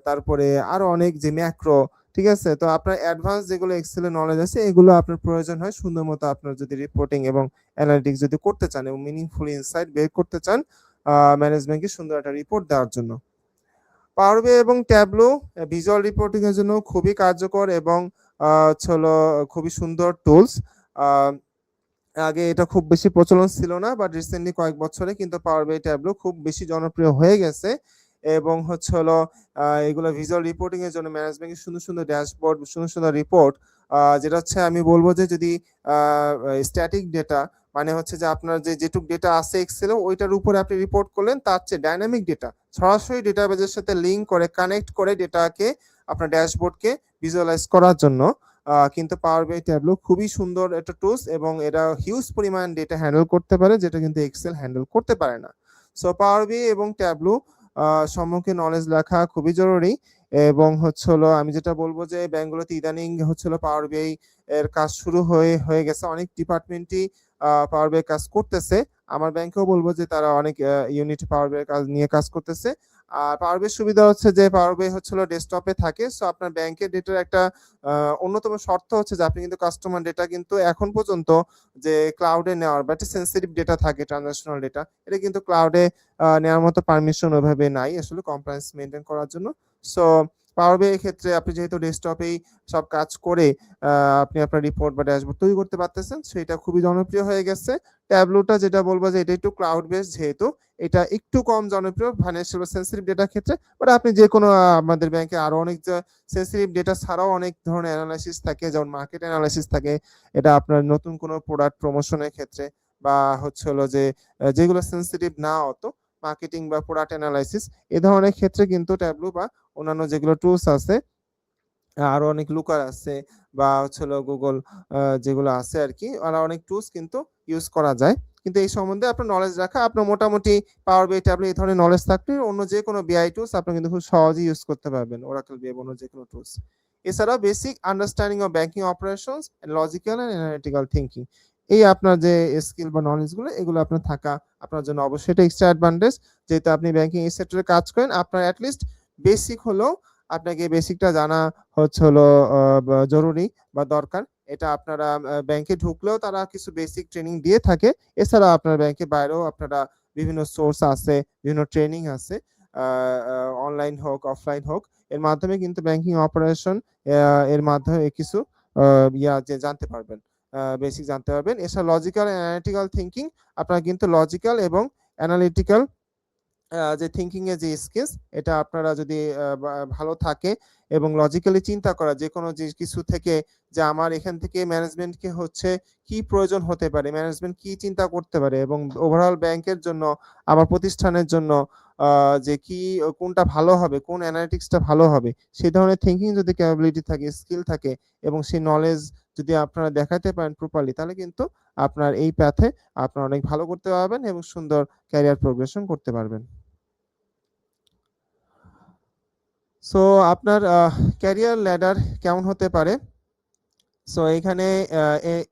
তারপরে আরো অনেক যে ম্যাক্রো, ঠিক আছে। তো আপনার অ্যাডভান্স যেগুলো এক্সেলের নলেজ আছে এগুলো আপনার প্রয়োজন হয় সুন্দর মতো আপনার যদি রিপোর্টিং এবং অ্যানালিটিক্স যদি করতে চান এবং মিনিংফুল ইনসাইট বের করতে চান ম্যানেজমেন্টকে সুন্দর একটা রিপোর্ট দেওয়ার জন্য। পাওয়ার বিআই এবং ট্যাবলো ভিজুয়াল রিপোর্টিং এর জন্য খুবই কার্যকর এবং হলো খুবই সুন্দর টুলস। আগে এটা খুব বেশি প্রচলন ছিল না, বাট রিসেন্টলি কয়েক বছরে কিন্তু পাওয়ার বিআই ট্যাবলো খুব বেশি জনপ্রিয় হয়ে গেছে এবং হলো এগুলো ভিজুয়াল রিপোর্টিং এর জন্য ম্যানেজমেন্টের সুন্দর সুন্দর ড্যাশবোর্ড, সুন্দর সুন্দর রিপোর্ট, যেটা হচ্ছে আমি বলবো যে যদি স্ট্যাটিক ডেটা, মানে হচ্ছে যে আপনার যে যেটুক ডেটা আছে এক্সেলে ওইটার উপরে আপনি রিপোর্ট করলেন, তার চেয়ে ডাইনামিক ডেটা সরাসরি ডেটাবেজের সাথে লিঙ্ক করে কানেক্ট করে ডেটাকে আপনার ড্যাশবোর্ডকে ভিজুয়ালাইজ করার জন্য কিন্তু পাওয়ার বিআই ট্যাবলো খুবই সুন্দর একটা টুলস এবং এটা হিউজ পরিমাণ ডেটা হ্যান্ডেল করতে পারে, যেটা কিন্তু এক্সেল হ্যান্ডেল করতে পারে না। সো পাওয়ার বিআই এবং ট্যাবলো সম্মুখে নলেজ রাখা খুবই জরুরি এবং হলো আমি যেটা বলবো যে ব্যাংকগুলোতে ইদানিং হলো পাওয়ার বিআই এর কাজ শুরু হয়ে গেছে, অনেক ডিপার্টমেন্টই পাওয়ার বিআই কাজ করতেছে। আমার ব্যাংকেও বলবো যে তারা অনেক ইউনিট পাওয়ার বিআই কাজ নিয়ে কাজ করতেছে। আর পাওয়ার বিআই সুবিধা হচ্ছে যে পাওয়ার বিআই হলো ডেস্কটপে থাকে, সো আপনার ব্যাংকের ডেটার একটা অন্যতম শর্ত হচ্ছে যে আপনি কিন্তু কাস্টমার ডেটা কিন্তু এখন পর্যন্ত যে ক্লাউডে নেওয়ার বা একটা সেন্সিটিভ ডেটা থাকে, ট্রানজাকশনাল ডেটা, এটা কিন্তু ক্লাউডে নেওয়ার মতো পারমিশন ওইভাবে নাই আসলে কমপ্লায়েন্স মেনটেন করার জন্য। সো পাওয়ার বিআই এর ক্ষেত্রে আপনি যেহেতু ডেস্কটপেই সব কাজ করে আপনি আপনার রিপোর্ট বা ড্যাশবোর্ড তৈরি করতে পারতেছেন, সেটা খুবই জনপ্রিয় হয়ে গেছে। ট্যাবলোটা যেটা বলবো যে এটা একটু ক্লাউড বেস, যেহেতু এটা একটু কম জনপ্রিয় ফাইন্যান্সিয়াল বা সেন্সিটিভ ডেটার ক্ষেত্রে, বাট আপনি যে কোনো আমাদের ব্যাংকে আরো অনেক সেন্সিটিভ ডেটা ছাড়াও অনেক ধরনের অ্যানালাইসিস থাকে, যেমন মার্কেট অ্যানালাইসিস থাকে, এটা আপনার নতুন কোনো প্রোডাক্ট প্রমোশনের ক্ষেত্রে বা হলো যে যেগুলো সেন্সিটিভ না অত, মার্কেটিং বা প্রোডাক্ট অ্যানালাইসিস, এ ধরনের ক্ষেত্রে কিন্তু ট্যাবলো বা অন্যান্য যেগুলো টুলস আছে, আরো অনেক লুকার আছে বা হলো গুগল যেগুলো আছে আর কি, আর অনেক টুলস কিন্তু ইউজ করা যায়। কিন্তু এই সম্বন্ধে আপনার নলেজ রাখা, আপনার মোটামুটি পাওয়ার বিআই ট্যাবলো এই ধরনের নলেজ থাকলে অন্য যে কোনো বিআই টুলস আপনি কিন্তু খুব সহজেই ইউজ করতে পারবেন, ওরাকল বিআই অন্য যে কোনো টুলস। এছাড়াও basic understanding of banking operations and logical and analytical thinking, এই আপনার যে স্কিল বা নলেজ গুলো এগুলো আপনার থাকা আপনার জন্য অবশ্যই এটা এক্সট্রা অ্যাডভান্টেজ, যেহেতু আপনি ব্যাংকিং এই সেক্টরে কাজ করেন, আপনার অ্যাটলিস্ট বেসিক হলেও আপনাকে বেসিকটা জানা হলো জরুরি বা দরকার। এটা আপনারা ব্যাংকে ঢুকলেও তারা কিছু বেসিক ট্রেনিং দিয়ে থাকে। এছাড়া আপনার ব্যাংকের বাইরেও আপনারা বিভিন্ন সোর্স আছে, বিভিন্ন ট্রেনিং আছে, অনলাইন হোক অফলাইন হোক, এর মাধ্যমে কিন্তু ব্যাংকিং অপারেশন এর মাধ্যমে কিছু যে জানতে পারবেন, বেসিক জানতে পারবেন। এছাড়া লজিক্যাল অ্যানালিটিক্যাল থিংকিং, আপনারা কিন্তু লজিক্যাল এবং অ্যানালিটিক্যাল যে থিংকিং এর যে স্কিলস, এটা আপনারা যদি ভালো থাকে এবং লজিক্যালি চিন্তা করা যে কোনো যে কিছু থেকে, যে আমার এখান থেকে ম্যানেজমেন্টকে কি প্রয়োজন হতে পারে, ম্যানেজমেন্ট কি চিন্তা করতে পারে এবং ওভারঅল ব্যাংকের জন্য, আমার প্রতিষ্ঠানের জন্য যে কোনটা ভালো হবে, কোন অ্যানালিটিক্সটা ভালো হবে, সেই ধরনের থিংকিং যদি ক্যাপাবিলিটি থাকে, স্কিল থাকে এবং সেই নলেজ যদি আপনারা দেখাতে পারেন প্রপারলি, তাহলে কিন্তু আপনার এই প্যাথে আপনারা অনেক ভালো করতে পারবেন এবং সুন্দর ক্যারিয়ার প্রোগ্রেশন করতে পারবেন। সো আপনার ক্যারিয়ার ল্যাডার কেমন হতে পারে? সো এখানে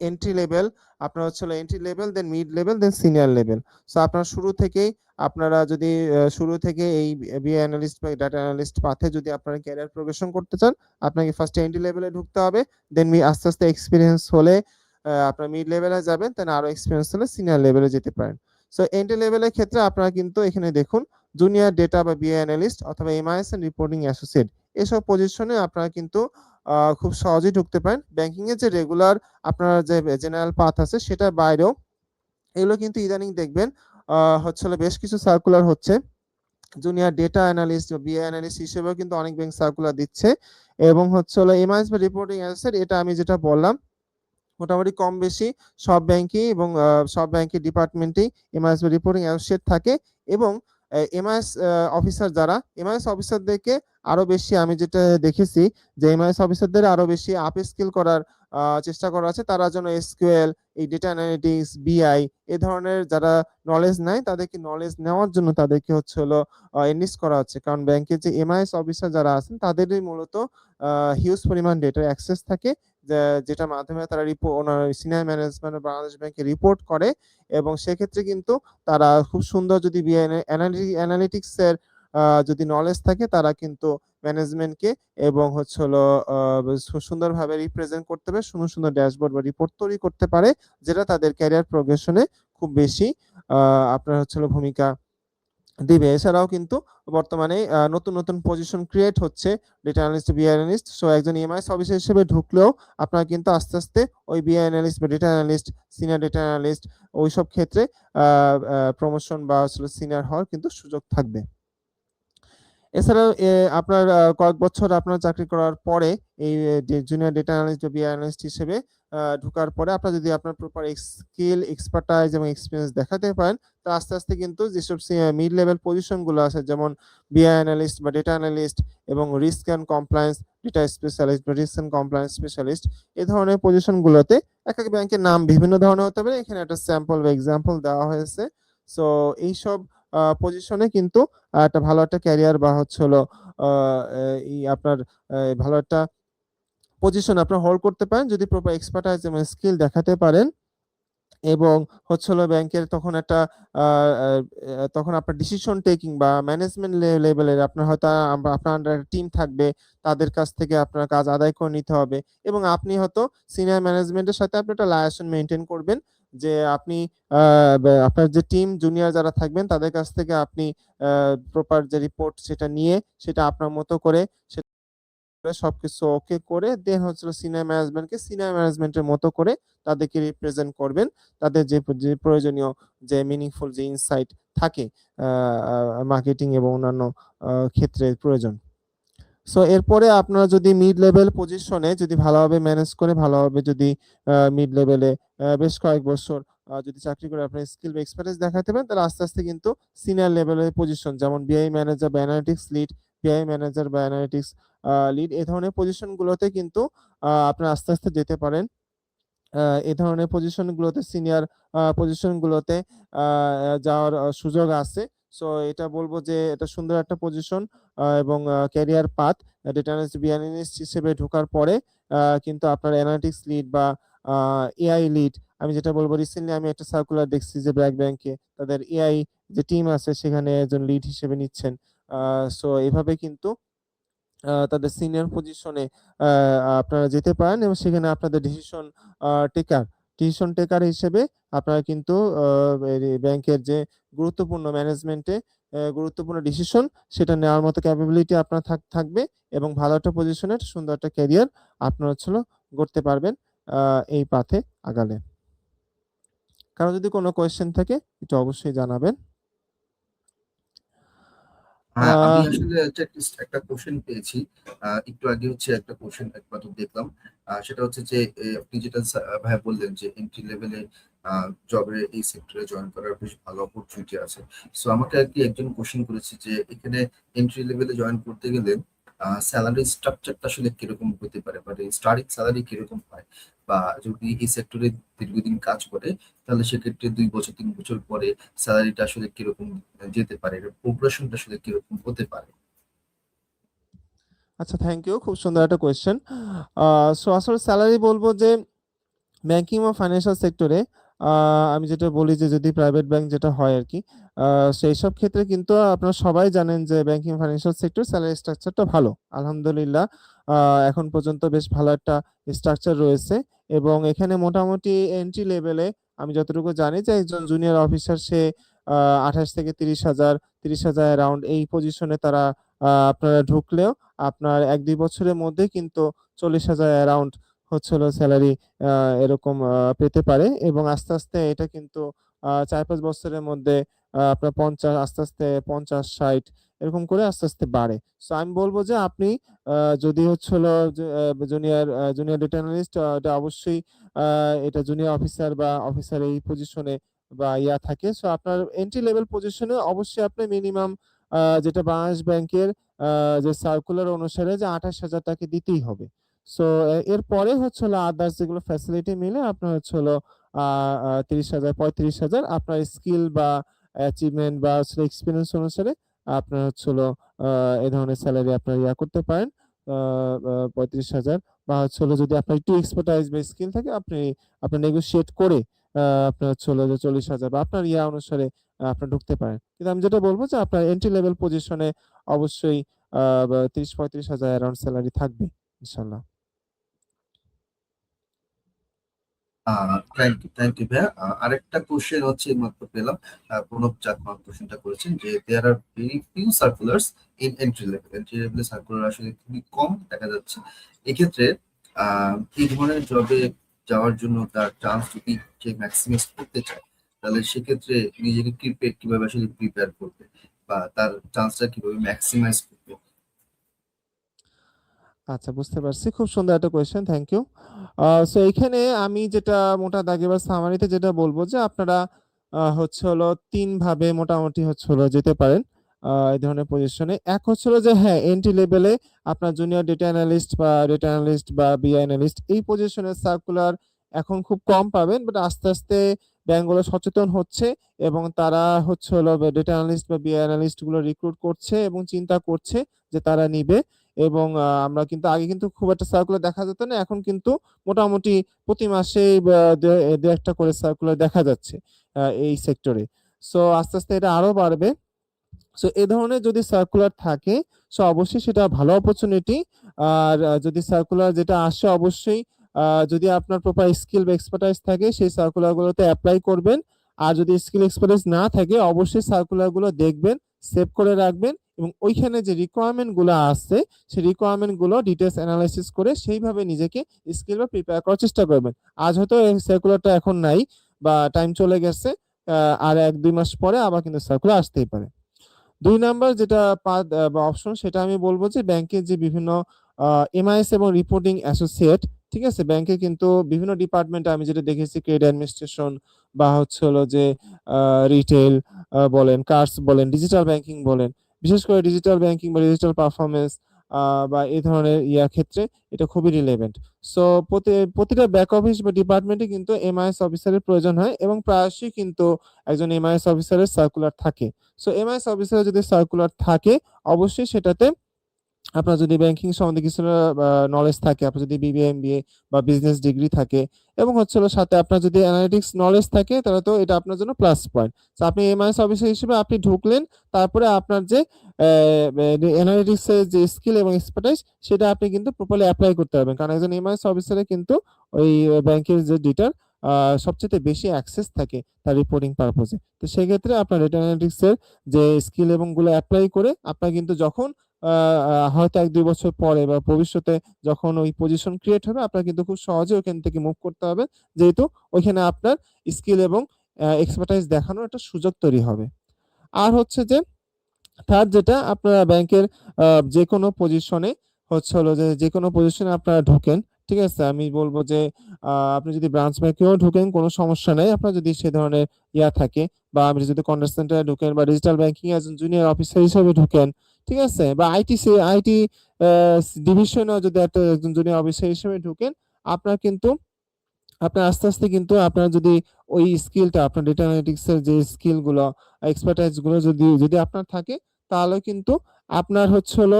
এন্ট্রি লেভেল, আপনার হলো এন্ট্রি লেভেল, দেন মিড লেভেল, দেন সিনিয়র লেভেল। সো আপনার শুরু থেকেই আপনারা যদি শুরু থেকে এই বিএ অ্যানালিস্ট বা ডাটা অ্যানালিস্ট পাথে যদি আপনারা ক্যারিয়ার প্রোগ্রেশন করতে চান, আপনাকে ফার্স্ট এন্ট্রি লেভেলে ঢুকতে হবে, দেন আস্তে আস্তে এক্সপিরিয়েন্স হলে আপনার মিড লেভেলে যাবেন, দেন আরো এক্সপিরিয়েন্স হলে সিনিয়র লেভেলে যেতে পারেন। সো এন্ট্রি লেভেলের ক্ষেত্রে আপনারা কিন্তু এখানে দেখুন জুনিয়র ডেটা বা বিএ অ্যানালিস্ট অথবা এমআইএস এন্ড রিপোর্টিং অ্যাসোসিয়েট, এসব পজিশনে আপনারা কিন্তু খুব সহজেই ঢুকতে পারেন। ব্যাংকিং এর যে রেগুলার আপনার যে জেনারেল পাথ আছে সেটার বাইরেও এগুলো কিন্তু ইদানিং দেখবেন হলো বেশ কিছু সার্কুলার হচ্ছে, জুনিয়র ডেটা অ্যানালিস্ট বা বিএ অ্যানালিস্ট হিসেবেও কিন্তু অনেক ব্যাংক সার্কুলার দিচ্ছে এবং হলো এমআইএস বা রিপোর্টিং অ্যাসোসিয়েট, এটা আমি যেটা বললাম মোটামুটি কম বেশি সব ব্যাংকেই এবং সব ব্যাংকের ডিপার্টমেন্টেই এমআইএস বা রিপোর্টিং অ্যাসোসিয়েট থাকে এবং এমআইএস অফিসার যারা এমআইএস অফিসারদেরকে আরো বেশি, আমি যেটা দেখেছি যে এমআইএস অফিসারদের আরো বেশি আপ স্কিল করার চেষ্টা করা আছে। তারা যেন এসকিউএল, এই ডেটা অ্যানালিটিক্স, বিআই এ ধরনের যারা নলেজ নাই তাদেরকে নলেজ নেওয়ার জন্য তাদেরকে হচ্ছে হলো এনলিস্ট করা হচ্ছে। কারণ ব্যাংকের যে এমআইএস অফিসার যারা আছেন তাদেরই মূলত হিউজ পরিমাণ ডেটার অ্যাক্সেস থাকে, যেটার মাধ্যমে তারা ওনার সিনিয়র ম্যানেজমেন্ট বাংলাদেশ ব্যাংকে রিপোর্ট করে। এবং সেক্ষেত্রে কিন্তু তারা খুব সুন্দর, যদি অ্যানালিটিক্স এর যদি নলেজ থাকে, তারা কিন্তু ম্যানেজমেন্টকে এবং হচ্ছে হলো সুন্দরভাবে রিপ্রেজেন্ট করতে পারে, সুন্দর সুন্দর ড্যাশবোর্ড বা রিপোর্ট তৈরি করতে পারে, যেটা তাদের ক্যারিয়ার প্রোগ্রেশনে খুব বেশি আপনার হচ্ছে হলো ভূমিকা দিবে। এছাড়াও কিন্তু বর্তমানে নতুন নতুন পজিশন ক্রিয়েট হচ্ছে, ডেটা অ্যানালিস্ট, বিআই অ্যানালিস্ট। সো একজন ইএমআইএস অফিসার হিসেবে ঢুকলেও আপনারা কিন্তু আস্তে আস্তে ওই বিআই অ্যানালিস্ট বা data analyst, senior data analyst ওইসব ক্ষেত্রে প্রমোশন বা সিনিয়র হওয়ার কিন্তু সুযোগ থাকবে। এছাড়াও আপনার কয়েক বছর আপনার চাকরি করার পরে এই জুনিয়র ডেটা অ্যানালিস্ট বা বিআই অ্যানালিস্ট হিসেবে ঢোকার পরে আপনার যদি আপনার প্রপার স্কিল, এক্সপার্টাইজ এবং এক্সপিরিয়েন্স দেখাতে পারেন, তো আস্তে আস্তে কিন্তু যেসব মিড লেভেল পজিশন গুলো আছে, যেমন বিআই অ্যানালিস্ট বা ডেটা অ্যানালিস্ট এবং risk and compliance data specialist বা রিস্ক অ্যান্ড কমপ্লায়েন্স স্পেশালিস্ট, এই ধরনের পজিশন গুলোতে এক এক ব্যাংকের নাম বিভিন্ন ধরনের হতে পারে। এখানে একটা স্যাম্পল বা এক্সাম্পল দেওয়া হয়েছে। সো এইসব পজিশনে কিন্তু একটা ভালো একটা ক্যারিয়ার বা হচ্ছে হলো আপনার ভালো একটা পজিশন আপনার হোল্ড করতে পারেন যদি প্রপার এক্সপার্টাইজ এবং স্কিল দেখাতে পারেন। এবং হচ্ছে হলো ব্যাংকের তখন একটা তখন আপনার ডিসিশন টেকিং বা ম্যানেজমেন্ট লেভেলের আপনার হয়তো আপনার আন্ডার একটা টিম থাকবে, তাদের কাছ থেকে আপনার কাজ আদায় করে নিতে হবে। এবং আপনি হয়তো সিনিয়র ম্যানেজমেন্টের সাথে আপনি একটা লায়াসন মেনটেন করবেন, যে আপনি আপনার যে টিম জুনিয়র যারা থাকবেন তাদের কাছ থেকে আপনি প্রপার যে রিপোর্ট সেটা নিয়ে সেটা আপনার মতো করে সবকিছু ওকে করে দেন হচ্ছে সিনিয়র ম্যানেজমেন্টের মতো করে তাদেরকে রিপ্রেজেন্ট করবেন। তাদের যে প্রয়োজনীয় যে মিনিংফুল যে ইনসাইট থাকে মার্কেটিং এবং অন্যান্য ক্ষেত্রে প্রয়োজন। সো এরপরে আপনারা যদি মিড লেভেল পজিশনে যদি ভালোভাবে ম্যানেজ করে, ভালোভাবে যদি মিড লেভেলে বেশ কয়েক বছর যদি চাকরি করে আপনার স্কিল বা এক্সপার্টিস দেখাতে পারেন, তাহলে আস্তে আস্তে কিন্তু সিনিয়র লেভেলের পজিশন, যেমন বিআই ম্যানেজার বা অ্যানালিটিক্স লিড, বিআই ম্যানেজার বা অ্যানালিটিক্স লিড, এই ধরনের পজিশন গুলোতে কিন্তু আপনারা আস্তে আস্তে যেতে পারেন। এই ধরনের পজিশন গুলোতে, সিনিয়র পজিশন গুলোতে যাওয়ার সুযোগ আছে। সো এটা বলবো যে এটা সুন্দর একটা পজিশন এবং career path. Data analyst, BA analyst হিসেবে ঢোকার পরে কিন্তু আপনার অ্যানালিটিক্স লিড বা এআই লিড, আমি যেটা বলবো, রিসেন্টলি আমি একটা সার্কুলার দেখছি যে ব্র্যাক ব্যাংকে তাদের এআই যে টিম আছে সেখানে একজন লিড হিসেবে নিচ্ছেন। সো এভাবে কিন্তু তাদের সিনিয়র পজিশনে আপনারা যেতে পারেন এবং সেখানে আপনাদের টেকার ডিসিশন টেকার হিসেবে আপনারা কিন্তু ব্যাংকের যে গুরুত্বপূর্ণ ম্যানেজমেন্টে গুরুত্বপূর্ণ ডিসিশন সেটা নেওয়ার মতো ক্যাপাবিলিটি আপনার থাকবে এবং ভালো একটা পজিশনে সুন্দর একটা ক্যারিয়ার আপনারা গড়তে পারবেন এই পাথে আগালে। কারো যদি কোনো কোয়েশ্চেন থাকে এটা অবশ্যই জানাবেন। হ্যাঁ, আমি আহ আসলে হচ্ছে একটা কোশ্চেন পেয়েছি। একটু আগে হচ্ছে একটা কোশ্চেন একবার তো দেখলাম। সেটা হচ্ছে যে আপনি যেটা ভাই বললেন যে এন্ট্রি লেভেলে জবের এই সেক্টরে জয়েন করার বেশ ভালো অপরচুনিটি আছে। সো আমাকে আর কি একজন কোশ্চেন করেছে যে এখানে এন্ট্রি লেভেলে জয়েন করতে গেলে স্যালারি স্ট্রাকচারটা আসলে কিরকম হতে পারে, মানে স্টার্টিং স্যালারি কিরকম হয়, বা যদি এই সেক্টরে দীর্ঘদিন কাজ করে তাহলে সেক্ষেত্রে 2 বছর 3 বছর পরে স্যালারিটা আসলে কিরকম যেতে পারে, প্রোগ্রেশনটা আসলে কিরকম হতে পারে। আচ্ছা, থ্যাংক ইউ, খুব সুন্দর একটা কোয়েশ্চেন। সো আসলে স্যালারি বলবো যে ব্যাংকিং ও ফাইন্যান্সিয়াল সেক্টরে আমি যেটা বলি যে যদি প্রাইভেট ব্যাংক যেটা হয় আর কি, সেই সব ক্ষেত্রে কিন্তু আপনারা সবাই জানেন যে ব্যাংকিং ফাইন্যান্সিয়াল সেক্টর স্যালারি স্ট্রাকচারটা ভালো, আলহামদুলিল্লাহ। এখন পর্যন্ত বেশ ভালো একটা স্ট্রাকচার রয়েছে এবং এখানে মোটামুটি এন্ট্রি লেভেলে আমি যতটুকু জানি যে একজন জুনিয়র অফিসার সে 28 থেকে 30,000, 30,000 অ্যারাউন্ড এই পজিশনে তারা আপনারা ঢুকলেও আপনার 1-2 বছরের মধ্যে কিন্তু 40,000 অ্যারাউন্ড হচ্ছে হলো স্যালারি এরকম পেতে পারে এবং আস্তে আস্তে এটা কিন্তু 4-5 বছরের মধ্যে আপনার 50, আস্তে আস্তে 50-60 এরকম করে আস্তে আস্তে বাড়ে। সো আমি বলবো যে আপনি যদি হচ্ছে হলো জুনিয়র ডেটা অ্যানালিস্ট, এটা অবশ্যই এটা জুনিয়র অফিসার বা অফিসার এই পজিশনে বা ইয়া থাকে, সো আপনার এন্ট্রি লেভেল পজিশনে অবশ্যই আপনি মিনিমাম যেটা বাংলাদেশ ব্যাংকের যে সার্কুলার অনুসারে যে 28,000 টাকা দিতেই হবে। সো এরপরে হচ্ছে হলো আদার্স যেগুলো ফ্যাসিলিটি মিলে আপনার হচ্ছে হলো 30,000 35,000 আপনার স্কিল বা অ্যাচিভমেন্ট বা এক্সপিরিয়েন্স অনুসারে আপনার হচ্ছে হলো এই ধরনের স্যালারি আপনার ইয়া করতে পারেন। 35,000 বা হচ্ছে হলো যদি আপনার একটু এক্সপার্টাইজ বা স্কিল থাকে আপনি আপনার নেগোশিয়েট করে আপনার হচ্ছে হলো যে 40,000 বা আপনার ইয়া অনুসারে আপনার ঢুকতে পারেন। কিন্তু আমি যেটা বলব যে আপনার এন্ট্রি লেভেল পজিশনে অবশ্যই 30-35,000 অ্যারাউন্ড স্যালারি থাকবে ইনশাআল্লাহ। থ্যাংক ইউ ভাইয়া। আরেকটা কোশ্চেন হচ্ছে মাত্র পেলাম, প্রণব চাকমা কোশ্চেনটা করেছেন যে there are very few circulars in entry লেভেলে সার্কুলার আসলে খুবই কম দেখা যাচ্ছে। এক্ষেত্রে এই ধরনের জবে যাওয়ার জন্য তার চান্স যদি সে ম্যাক্সিমাইজ করতে চায়, তাহলে সেক্ষেত্রে নিজেকে কিভাবে আসলে প্রিপেয়ার করবে বা তার চান্সটা কিভাবে ম্যাক্সিমাইজ করবে? আচ্ছা, বুঝতে পারছি। খুব সুন্দর একটা কোয়েশ্চেন। Thank you. সো এইখানে আমি যেটা মোটা দাগে বা সামারিতে যেটা বলব যে আপনারা হচ্ছে হলো ৩ ভাবে মোটামুটি হচ্ছে হলো যেতে পারেন এই ধরনের পজিশনে। এক হচ্ছে হলো যে হ্যাঁ, এন্ট্রি লেভেলে আপনার জুনিয়র ডেটা অ্যানালিস্ট বা ডেটা অ্যানালিস্ট বা বিআই অ্যানালিস্ট এই পজিশনের সার্কুলার এখন খুব কম পাবেন। বাট আস্তে, আস্তে ব্যাংকগুলো সচেতন হচ্ছে এবং তারা হচ্ছে হলো ডেটা অ্যানালিস্ট বা বিআই অ্যানালিস্ট গুলো রিক্রুট করছে এবং চিন্তা করছে যে তারা নিবে। এবং আমরা কিন্তু আগে কিন্তু খুব একটা সার্কুলার দেখা যেত না। এখন কিন্তু মোটামুটি প্রতি মাসেই বা ২-১ টা করে সার্কুলার দেখা যাচ্ছে এই সেক্টরে। সো আস্তে, আস্তে এটা আরো বাড়বে। সো এ ধরনের যদি সার্কুলার থাকে, সো অবশ্যই সেটা ভালো অপরচুনিটি। আর যদি সার্কুলার যেটা আসে অবশ্যই যদি আপনার প্রপার স্কিল বা এক্সপার্টাইজ থাকে সেই সার্কুলার গুলোতে এপ্লাই করবেন। আর যদি স্কিল এক্সপার্টাইজ না থাকে অবশ্যই সার্কুলার গুলো দেখবেন, সেভ করে রাখবেন এবং ওইখানে যে রিকোয়ারমেন্ট গুলো আছে সেই রিকোয়ারমেন্ট গুলো ডিটেইলস এনালাইসিস করে সেইভাবে নিজেকে স্কিল বা প্রিপেয়ার করার চেষ্টা করবেন। আজ হয়তো এই সার্কুলারটা এখন নাই বা টাইম চলে গেছে, আর ১-২ মাস পরে আবার কিন্তু সার্কুলার আসতেই পারে। ২ নাম্বার যেটা পাদ বা অপশন সেটা আমি বলব যে ব্যাংকের যে বিভিন্ন এমআইএস এবং রিপোর্টিং অ্যাসোসিয়েট, ঠিক আছে? ব্যাংকে কিন্তু বিভিন্ন ডিপার্টমেন্টে আমি যেটা দেখেছি ক্রেডিট অ্যাডমিনিস্ট্রেশন বা হচ্ছে হলো যে আ রিটেইল বলেন, কার্ডস বলেন, ডিজিটাল ব্যাংকিং বলেন। বিশেষ করে ডিজিটাল ব্যাংকিং বা ডিজিটাল পারফরম্যান্স আ বা এই ধরনের ক্ষেত্রে এটা খুবই রিলেভেন্ট। সো প্রতিটা ব্যাক অফিস বা ডিপার্টমেন্টে কিন্তু এমআইএস অফিসারের প্রয়োজন হয় এবং প্রায়শই কিন্তু একজন এমআইএস অফিসারের সার্কুলার থাকে। সো এমআইএস অফিসারের যদি সার্কুলার থাকে অবশ্যই সেটাতে আপনার যদি ব্যাংকিং সম্বন্ধে কিছুটা নলেজ থাকে, আপনার যদি বিবিএ, এমবিএ বা বিজনেস ডিগ্রি থাকে এবং হচ্ছে হলো সাথে আপনার যদি অ্যানালিটিক্স নলেজ থাকে তাহলে তো এটা আপনার জন্য প্লাস পয়েন্ট। সো আপনি এমআইএস অফিসার হিসেবে আপনি ঢুকলেন, তারপরে আপনার যে অ্যানালিটিক্স এর যে স্কিল এবং এক্সপার্টাইজ সেটা আপনি কিন্তু প্রপারলি এপ্লাই করতে পারবেন। কারণ একজন এমআইএস অফিসারের কিন্তু ওই ব্যাংকের যে ডেটার সবচাইতে বেশি অ্যাক্সেস থাকে তার রিপোর্টিং পারপোজে। তো সেক্ষেত্রে আপনার ডেটা অ্যানালিটিক্স এর যে স্কিল এবং গুলো এপ্লাই করে আপনার কিন্তু যখন আ আ হয়তো ১-২ বছর পরে বা ভবিষ্যতে যখন ওই পজিশন ক্রিয়েট হবে আপনার কিন্তু খুব সহজে ওখান থেকে মুভ করতে হবে। যেহেতু ওইখানে আপনার স্কিল এবং এক্সপার্টাইজ দেখানোর একটা সুযোগ তৈরি হবে। আর হচ্ছে যে থার্ড যেটা আপনারা ব্যাংকের আ যেকোনো পজিশনে হচ্ছে হলো যে যেকোনো পজিশনে আপনারা ঢোকেন, ঠিক আছে? আমি বলব যে আপনি যদি ব্রাঞ্চ ব্যাংকেও ঢোকেন কোনো সমস্যা নাই। আপনার যদি সে ধরনের থাকে বা আপনি যদি কন্টাক্ট সেন্টারে ঢোকেন বা ডিজিটাল ব্যাংকিং এ একজন জুনিয়র অফিসার হিসেবে ঢোকেন, ঠিক আছে? বা আইটি আ ডিভিশনেও যদি একজন জুনিয়র অফিসার হিসেবে ঢোকেন, আপনার কিন্তু আপনার আস্তে, আস্তে কিন্তু আপনার যদি ওই স্কিলটা আপনার ডেটা অ্যানালিটিক্স এর যে স্কিল গুলো, এক্সপার্টাইজ গুলো যদি আপনার থাকে, তাহলে কিন্তু আপনার হচ্ছে হলো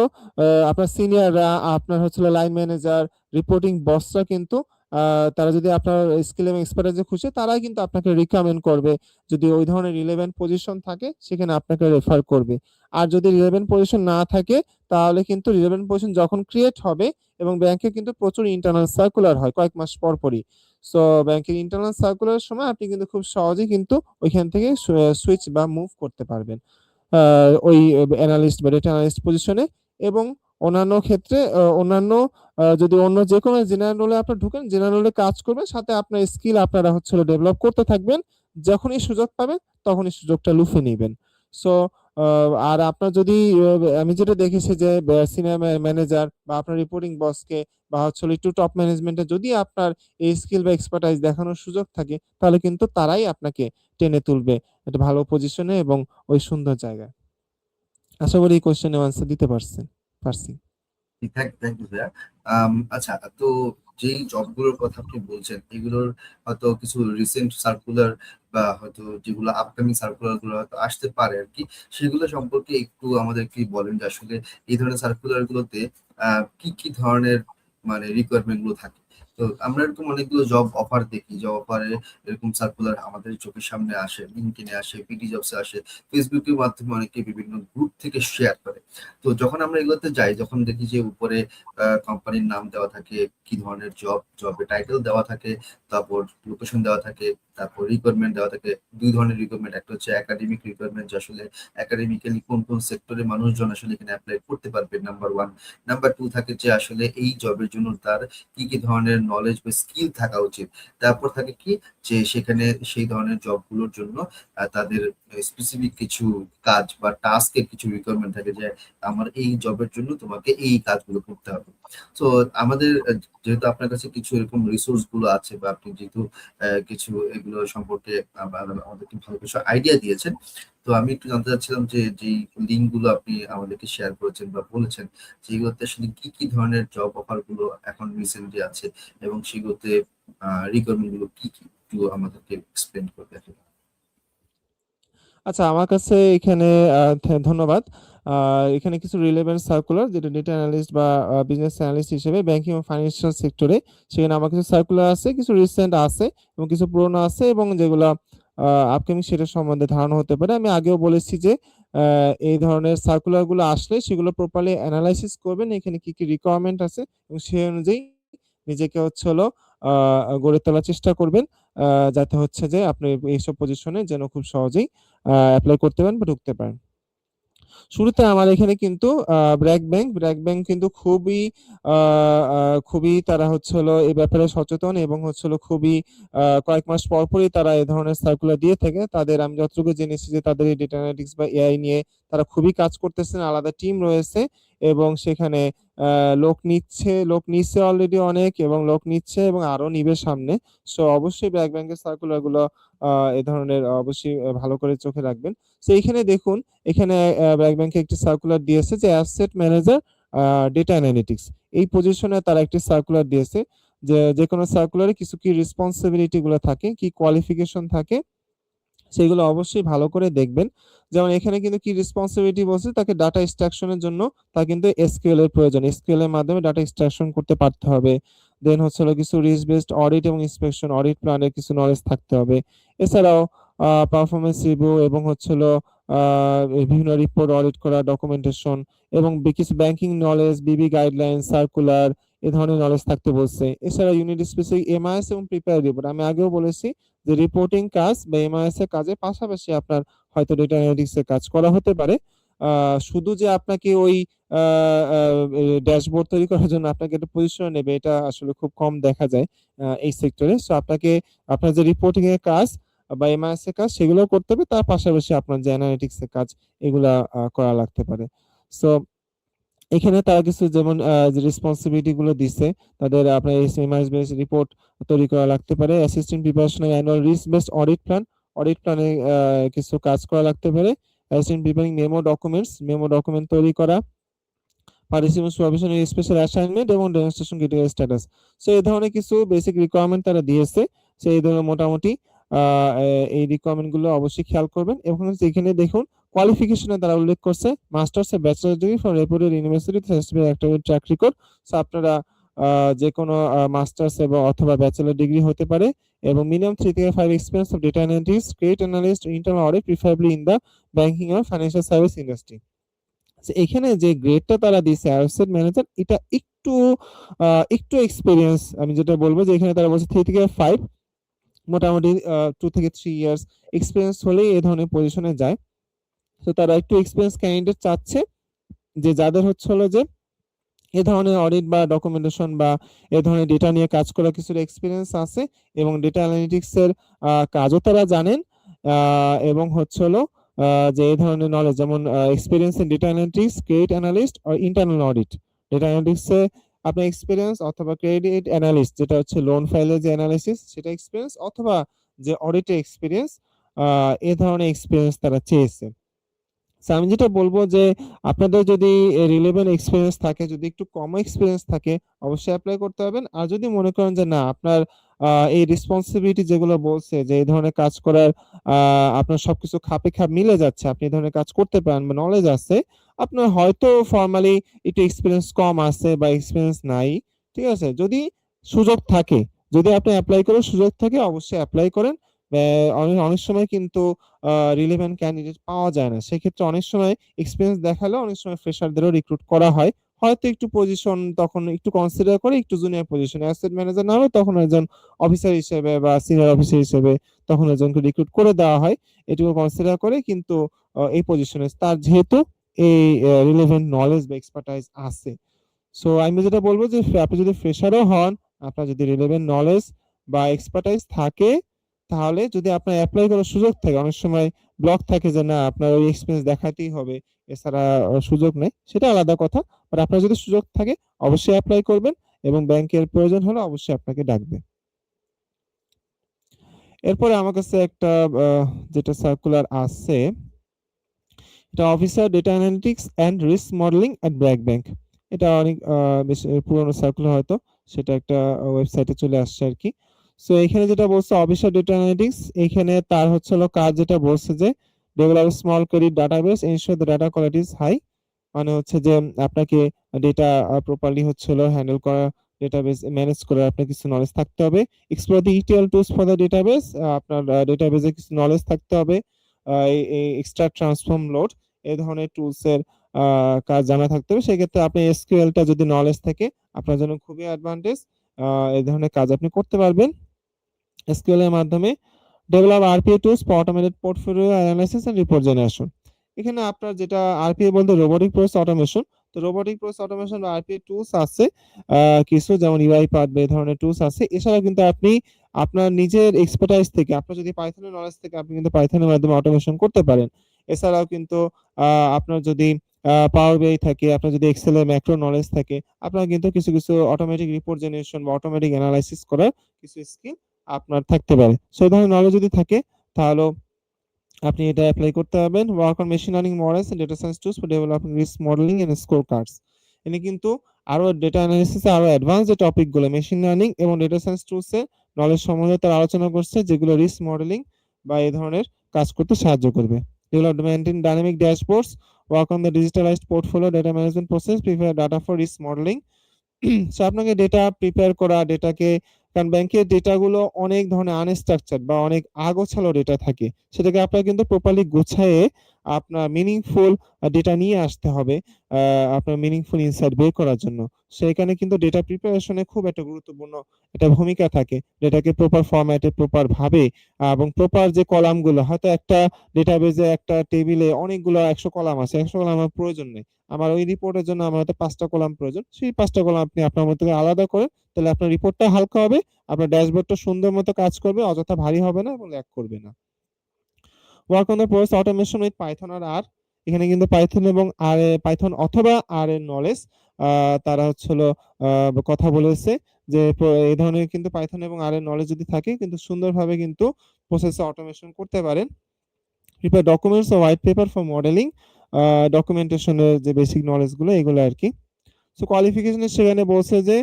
আপনার সিনিয়ররা, আপনার হচ্ছে হলো লাইন ম্যানেজার, রিপোর্টিং বসরা কিন্তু আ তারা যদি আপনার স্কিল এবং এক্সপার্টাইজ এ খুশি, তারাই কিন্তু আপনাকে রিকমেন্ড করবে। যদি ওই ধরনের রিলেভেন্ট পজিশন থাকে, সেখানে আপনাকে রেফার করবে। আর যদি রিলেভেন্ট পজিশন না থাকে, তাহলে কিন্তু রিলেভেন্ট পজিশন যখন ক্রিয়েট হবে এবং ব্যাংকে কিন্তু প্রচুর ইন্টারনাল সার্কুলার হয় কয়েক মাস পর, পরই। সো ব্যাংকের ইন্টারনাল সার্কুলার সময় আপনি কিন্তু খুব সহজেই কিন্তু ওইখান থেকে সুইচ বা মুভ করতে পারবেন। আ ওই অ্যানালিস্ট বা ডেটা অ্যানালিস্ট পজিশনে এবং অন্যান্য ক্ষেত্রে অন্যান্য যদি অন্য যেকোনো জেনারেল রোলে আপনারা ঢুকেন, জেনারেল রোলে কাজ করবেন। সাথে আপনার স্কিল আপনারা হচ্ছে হলো ডেভেলপ করতে থাকবেন। যখনই সুযোগ পাবেন তখনই সুযোগটা লুফে নিবেন। সো আর আপনার যদি আমি যেটা দেখেছি যে সিনিয়র ম্যানেজার বা আপনার রিপোর্টিং বসকে বা হচ্ছে একটু টপ ম্যানেজমেন্টে যদি আপনার এই স্কিল বা এক্সপার্টাইজ দেখানোর সুযোগ থাকে, তাহলে কিন্তু তারাই আপনাকে টেনে তুলবে একটা ভালো পজিশনে এবং ওই সুন্দর জায়গায়। আশা করি এই কোশ্চেনের আনসার দিতে পারছি। থ্যাংক থ্যাংক ইউ ভাইয়া। আচ্ছা, তো যেই জবগুলোর কথা আপনি বলছেন এগুলোর হয়তো কিছু রিসেন্ট সার্কুলার বা হয়তো যেগুলো আপকামিং সার্কুলার গুলো হয়তো আসতে পারে আর কি, সেগুলো সম্পর্কে একটু আমাদেরকে বলেন যে আসলে এই ধরনের সার্কুলার গুলোতে কি কি ধরনের মানে রিকোয়ারমেন্ট গুলো থাকে। তো আমরা এরকম অনেকগুলো জব অফার দেখি, জব অফারে এরকম সার্কুলার আমাদের চোখের সামনে আসে, লিঙ্কডইনে আসে, পিটি জবসে আসে, ফেসবুকের মাধ্যমে অনেকে বিভিন্ন গ্রুপ থেকে শেয়ার করে। তো যখন আমরা এগুলোতে যাই, যখন দেখি যে উপরে কোম্পানির নাম দেওয়া থাকে, কি ধরনের জবের টাইটেল দেওয়া থাকে, তারপর লোকেশন দেওয়া থাকে, তারপর রিকোয়ারমেন্ট দেওয়া থাকে। দুই ধরনের রিকোয়ারমেন্ট, একটা হচ্ছে একাডেমিক রিকোয়ারমেন্ট, যে আসলে একাডেমিক্যালি কোন কোন সেক্টরে মানুষজন আসলে এখানে অ্যাপ্লাই করতে পারবে, নাম্বার ওয়ান। নাম্বার টু থাকে যে আসলে এই জবের জন্য তার কি কি ধরনের নলেজ বা স্কিল থাকা উচিত। তারপর থাকে কি, যে সেখানে সেই ধরনের জবগুলোর জন্য তাদের স্পেসিফিক কিছু কাজ বা টাস্কের কিছু রিকোয়ারমেন্ট থাকে, যে আমার এই জবের জন্য তোমাকে এই কাজগুলো করতে হবে। তো আমাদের যেহেতু আপনার কাছে কিছু এরকম রিসোর্স গুলো আছে, বা আপনি যেহেতু কিছু এগুলো সম্পর্কে আমাদেরকে ভালো কিছু আইডিয়া দিয়েছেন, তো আমি একটু জানতে চাচ্ছিলাম যে যেই লিঙ্ক গুলো আপনি আমাদেরকে শেয়ার করেছেন বা বলেছেন, যেগুলোতে আসলে কি কি ধরনের জব অফার গুলো এখন রিসেন্টলি আছে, এবং সেগুলোতে রিকোয়ারমেন্ট গুলো কি কি, একটু আমাদেরকে এক্সপ্লেন করে দেখেন। আচ্ছা, আমার কাছে এখানে ধন্যবাদ। এখানে কিছু রিলেভেন্ট সার্কুলার, যেটা ডেটা অ্যানালিস্ট বা বিজনেস অ্যানালিস্ট হিসেবে ব্যাংকিং ও ফাইন্যান্সিয়াল সেক্টরে, সেখানে আমার কিছু সার্কুলার আছে, কিছু রিসেন্ট আছে এবং কিছু পুরনো আছে, এবং যেগুলো আপকামিং সেটার সম্বন্ধে ধারণা হতে পারে। আমি আগেও বলেছি যে এই ধরনের সার্কুলার গুলো আসলে সেগুলো প্রপারলি অ্যানালাইসিস করবেন, এখানে কি কি রিকোয়ারমেন্ট আছে, এবং সেই অনুযায়ী নিজেকে হচ্ছে হলো গড়ে তোলার চেষ্টা করবেন, যাতে হচ্ছে যে আপনি এইসব পজিশনে যেন খুব সহজেই এপ্লাই করতে পারেন বা ঢুকতে পারেন। শুরুতে আমার এখানে কিন্তু ব্র্যাক ব্যাংক কিন্তু খুবই তারা হচ্ছে হলো এই ব্যাপারে সচেতন, এবং হচ্ছে হলো খুবই কয়েক মাস পর পরই তারা এই ধরনের সার্কুলার দিয়ে থাকে। তাদের আমি যতটুকু জেনেছি যে তাদের এই ডেটা অ্যানালিটিক্স বা এআই নিয়ে তারা খুবই কাজ করতেছেন, আলাদা টিম রয়েছে, এবং সেখানে লোক নিচ্ছে অলরেডি অনেক, এবং লোক নিচ্ছে এবং আরো নিবে সামনে। সো অবশ্যই ব্র্যাক ব্যাংকের সার্কুলার গুলো এ ধরনের অবশ্যই ভালো করে চোখে রাখবেন। তো এইখানে দেখুন, এখানে ব্র্যাক ব্যাংকে একটি সার্কুলার দিয়েছে যে অ্যাসেট ম্যানেজার ডেটা অ্যানালিটিক্স, এই পজিশনে তারা একটি সার্কুলার দিয়েছে। যে যে কোনো সার্কুলারে কিছু কি রেসপন্সিবিলিটি গুলো থাকে, কি কোয়ালিফিকেশন থাকে, সেগুলো অবশ্যই ভালো করে দেখবেন। যেমন এখানে কিন্তু কি রেসপন্সিবিলিটি বলছে, তাকে ডাটা এক্সট্রাকশনের জন্য তার কিন্তু এসকিউএল এর প্রয়োজন, এসকিউএল এর মাধ্যমে ডাটা এক্সট্রাকশন করতে পারতে হবে। দেন হচ্ছে হলো কিছু রিস্ক বেসড অডিট এবং ইন্সপেকশন, অডিট প্ল্যানের কিছু নলেজ থাকতে হবে। এছাড়াও পারফরমেন্স রিভিউ এবং হচ্ছে হলো বিভিন্ন রিপোর্ট অডিট করা, ডকুমেন্টেশন, এবং কিছু ব্যাংকিং নলেজ, বিবি গাইডলাইন, সার্কুলার, এ ধরনের নলেজ থাকতে বলছে। এছাড়া ইউনিট স্পেসিফিক এমআইএস এবং প্রিপেয়ার রিপোর্ট, আমি আগেও বলেছি যে রিপোর্টিং কাজ বা এমআইএস এর কাজের পাশাপাশি আপনার হয়তো ডেটা অ্যানালিটিক্স এর কাজ করা হতে পারে। শুধু যে আপনাকে ওই ড্যাশবোর্ড তৈরি করার জন্য আপনাকে একটা পজিশন নেবে, এটা আসলে খুব কম দেখা যায় এই সেক্টরে। সো আপনাকে আপনার যে রিপোর্টিং এর কাজ বা এমআইএস এর কাজ, সেগুলো করতে হবে, তার পাশাপাশি আপনার যে অ্যানালিটিক্স এর কাজ, এগুলা করা লাগতে পারে। সো এখানে তারা কিছু যেমন যে রেসপন্সিবিলিটি গুলো দিচ্ছে, তাদের আপনার এসএমএস বেস রিপোর্ট তৈরি করা লাগতে পারে, assistant preparation annual risk based audit প্ল্যানে কিছু কাজ করা লাগতে পারে, অ্যাসিস্ট্যান্ট প্রিপারিং মেমো ডকুমেন্ট তৈরি করা, পার্টিসিপেন্ট সুপারভিশন স্পেশাল অ্যাসাইনমেন্ট এবং ডেমনস্ট্রেশন ক্রিটিক্যাল স্ট্যাটাস। সো এই ধরনের কিছু বেসিক রিকোয়ারমেন্ট তারা দিয়েছে। সো এই ধরনের মোটামুটি এই রিকোয়ারমেন্ট গুলো অবশ্যই খেয়াল করবেন। এবং এখানে দেখুন, কোয়ালিফিকেশনে তারা উল্লেখ করছে masters A bachelor degree from রেপুটেড university certificate academic track record. So আপনারা যে কোনো মাস্টার্স এবং অথবা ব্যাচেলর ডিগ্রি হতে পারে, এবং মিনিমাম 3 থেকে 5 experience of data analytics, credit analyst, internal audit, preferably in the banking or financial service industry. এখানে যে গ্রেডটা তারা দিছে অ্যাসেট ম্যানেজার, এটা একটু এক্সপেরিয়েন্স, আমি যেটা বলবো যে এখানে তারা বলছে 3 থেকে 5, মোটামুটি 2 থেকে 3 ইয়ার্স এক্সপেরিয়েন্স হলেই এই ধরনের পজিশনে যায়। তো তারা একটু এক্সপেরিয়েন্স ক্যান্ডিডেট চাচ্ছে, যে যাদের হচ্ছে হলো যে এ ধরনের অডিট বা ডকুমেন্টেশন বা এ ধরনের ডেটা নিয়ে কাজ করা কিছুটা এক্সপিরিয়েন্স আছে, এবং ডেটা অ্যানালিটিক্স এর কাজও তারা জানেন, এবং হচ্ছে হলো যে এই ধরনের নলেজ, যেমন experience in data analytics, credit analyst আর ইন্টারনাল অডিট। ডেটা অ্যানালিটিক্সে আপনার এক্সপিরিয়েন্স, অথবা ক্রেডিট অ্যানালিস্ট যেটা হচ্ছে লোন ফাইলের যে অ্যানালিসিস সেটা এক্সপিরিয়েন্স, অথবা যে অডিটে এক্সপিরিয়েন্স, এ ধরনের এক্সপিরিয়েন্স তারা চেয়েছে। আমি যেটা বলবো যে আপনাদের যদি রিলেভেন্ট এক্সপিরিয়েন্স থাকে, যদি একটু কম এক্সপিরিয়েন্স থাকে, অবশ্যই অ্যাপ্লাই করতে পারবেন। আর যদি মনে করেন যে না, আপনার এই রেসপন্সিবিলিটি যেগুলো বলছে যে এই ধরনের কাজ করার আপনার সবকিছু খাপে খাপ মিলে যাচ্ছে, আপনি এই ধরনের কাজ করতে পারেন বা নলেজ আছে, আপনার হয়তো ফর্মালি একটু এক্সপিরিয়েন্স কম আছে বা এক্সপিরিয়েন্স নাই, ঠিক আছে, যদি সুযোগ থাকে, যদি আপনি অ্যাপ্লাই করার সুযোগ থাকে, অবশ্যই অ্যাপ্লাই করেন। অনেক অনেক সময় কিন্তু রিলেভেন্ট ক্যান্ডিডেট পাওয়া যায় না, সেক্ষেত্রে অনেক সময় এক্সপিরিয়েন্স দেখালে অনেক সময় ফ্রেশারদেরও রিক্রুট করা হয়। হয়তো একটু পজিশন তখন একটু কনসিডার করে, একটু জুনিয়র পজিশন, অ্যাসেট ম্যানেজার না হবে তখন একজন অফিসার হিসেবে বা সিনিয়র অফিসার হিসেবে তখন একজনকে রিক্রুট করে দেওয়া হয়, এটুকু কনসিডার করে। কিন্তু এই পজিশনে তার যেহেতু এই রিলেভেন্ট নলেজ বা এক্সপার্টাইজ আছে। সো আমি যেটা বলবো যে আপনি যদি ফ্রেশারও হন, আপনার যদি রিলেভেন্ট নলেজ বা এক্সপার্টাইজ থাকে, তাহলে যদি আপনার অ্যাপ্লাই করার সুযোগ থাকে, অনেক সময় ব্লক থাকে যে না আপনার ওই এক্সপিরিয়েন্স দেখাতেই হবে, এছাড়া সুযোগ নেই, সেটা আলাদা কথা। বাট আপনার যদি সুযোগ থাকে, অবশ্যই অ্যাপ্লাই করবেন, এবং ব্যাংকের প্রয়োজন হলে অবশ্যই আপনাকে ডাকবে। এরপরে আমার কাছে একটা যেটা সার্কুলার আছে, এটা officer data analytics and risk modelling at BRAC bank. এটা অনেক বেশ পুরনো সার্কুলার হয়তো, সেটা একটা ওয়েবসাইটে চলে আসছে আর কি। সো এখানে যেটা বলছে অফিসার ডেটা অ্যানালিটিক্স, এখানে তার হচ্ছে হলো কাজ, যেটা বলছে যে develop small query database, ensure the data quality is high. মানে হচ্ছে যে আপনাকে ডেটা প্রপারলি হচ্ছে হলো হ্যান্ডেল করা, ডেটাবেস ম্যানেজ করার আপনার কিছু নলেজ থাকতে হবে। Explore the ETL tools for the database, আপনার ডেটাবেসে কিছু নলেজ থাকতে হবে। এক্সট্রা ট্রান্সফর্ম লোড, এই ধরনের টুলস এর কাজ জানা থাকতে হবে। সেক্ষেত্রে আপনি এসকিউএল টা যদি নলেজ থাকে, আপনার জন্য খুবই অ্যাডভান্টেজ, এই ধরনের কাজ আপনি করতে পারবেন এসকিউএল এর মাধ্যমে। Develop RPA tools for automated portfolio analysis and report generation. এখানে আপনার যেটা আরপিএ বলতে রোবোটিক প্রসেস অটোমেশন, তো রোবোটিক প্রসেস অটোমেশন বা আরপিএ টুলস আছে কিছু, যেমন ইউআইপাথ বা এই ধরনের টুলস আছে। এছাড়া কিন্তু আপনি আপনার নিজের এক্সপার্টাইজ থেকে, আপনার যদি পাইথনের নলেজ থেকে, আপনি কিন্তু পাইথনের মাধ্যমে অটোমেশন করতে পারেন। এছাড়াও কিন্তু আপনার যদি পাওয়ার বিআই থাকে, আপনার যদি এক্সেল এর ম্যাক্রো নলেজ থাকে, আপনার কিন্তু কিছু কিছু অটোমেটিক রিপোর্ট জেনারেশন বা অটোমেটিক অ্যানালাইসিস করার কিছু স্কিল আপনার থাকতে পারে। সো এই ধরনের নলেজ যদি থাকে, তাহলে আপনি এটা অ্যাপ্লাই করতে পারবেন। Work on machine learning models and data science tools for developing risk modelling and score cards. এখানে কিন্তু আরো ডেটা অ্যানালিসিসে আরো অ্যাডভান্স যে টপিকগুলো মেশিন লার্নিং এবং ডেটা সায়েন্স টুলস এর নলেজ সম্বন্ধে তার আলোচনা করছে, যেগুলো রিস্ক মডেলিং বা এই ধরনের কাজ করতে সাহায্য করবে। Development in dynamic dashboards, work on the digitalised portfolio data management process, prepare data for risk modelling. So আপনাকে ডেটা প্রিপেয়ার করা, ডেটাকে, কারণ ব্যাংকের ডেটাগুলো অনেক ধরনের আনস্ট্রাকচার্ড বা অনেক আগোছালো ডেটা থাকে, সেটাকে আপনার কিন্তু প্রপারলি গুছায়ে আপনার মিনিংফুল ডেটা নিয়ে আসতে হবে, আপনার মিনিংফুল ইনসাইট বের করার জন্য। সেখানে কিন্তু ডেটা প্রিপারেশনে খুব একটা গুরুত্বপূর্ণ একটা ভূমিকা থাকে। ডেটাকে প্রপার ফরম্যাটে, প্রপার ভাবে এবং প্রপার যে কলামগুলো, হয়তো একটা ডেটাবেজে একটা টেবিলে অনেকগুলো 100 কলাম আছে, 100 কলাম আমার প্রয়োজন নেই, আমার ওই রিপোর্টের জন্য আমার হয়তো 5টা কলাম প্রয়োজন, সেই 5টা কলাম আপনি আপনার মতো করে আলাদা করেন, তাহলে আপনার রিপোর্টটা হালকা হবে, আপনার ড্যাশবোর্ডটা সুন্দর মতো কাজ করবে, অযথা ভারী হবে না এবং ল্যাগ করবে না। Work on the process automation with Python আর আর, এখানে কিন্তু পাইথন এবং আর, পাইথন অথবা আর এর নলেজ তারা হচ্ছে হলো কথা বলেছে যে এই ধরনের কিন্তু পাইথন এবং আর এর নলেজ যদি থাকে, কিন্তু সুন্দরভাবে কিন্তু প্রসেসে অটোমেশন করতে পারেন। প্রিপেয়ার ডকুমেন্টস ও হোয়াইট পেপার ফর মডেলিং, ডকুমেন্টেশনের যে বেসিক নলেজ গুলো এগুলো আর কি। সো কোয়ালিফিকেশনে সেখানে বলছে যে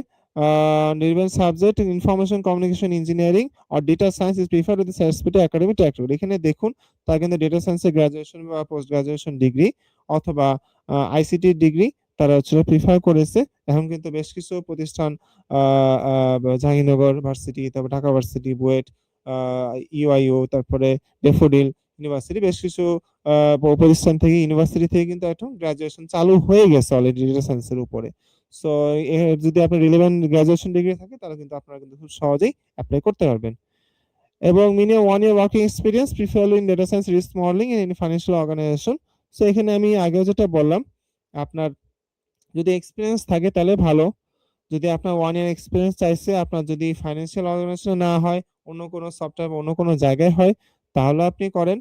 নির্ভেল subject information communication engineering or data science is preferred with certificate academic track. এখানে দেখুন তার কিন্তু ডেটা সায়েন্সে গ্রাজুয়েশন বা পোস্ট গ্রাজুয়েশন ডিগ্রি অথবা আইসিটি ডিগ্রি তারা হচ্ছে প্রিফার করেছে। এখন কিন্তু বেশ কিছু প্রতিষ্ঠান, জাহাঙ্গীরনগর ভার্সিটি, তারপর ঢাকা ভার্সিটি, বুয়েট, ইউআইইউ, তারপরে ডেফোডিল ইউনিভার্সিটি, বেশ কিছু প্রতিষ্ঠান থেকে, ইউনিভার্সিটি থেকে কিন্তু এখন গ্রাজুয়েশন চালু হয়ে গেছে অলরেডি ডেটা সায়েন্সের উপরে। সো যদি আপনার রিলেভেন্ট গ্রাজুয়েশন ডিগ্রি থাকে, তাহলে কিন্তু আপনারা কিন্তু খুব সহজেই অ্যাপ্লাই করতে পারবেন। এবং minimum 1 year working experience preferably in data science, risk modelling and in financial organisation. So এখানে আমি আগেও যেটা বললাম, আপনার যদি এক্সপিরিয়েন্স থাকে তাহলে ভালো। যদি আপনার 1 ইয়ার এক্সপিরিয়েন্স চাইছে, আপনার যদি ফাইন্যান্সিয়াল অর্গানাইজেশন না হয়, অন্য কোনো সফটওয়্যার বা অন্য কোনো জায়গায় হয়, তাহলে আপনি করেন।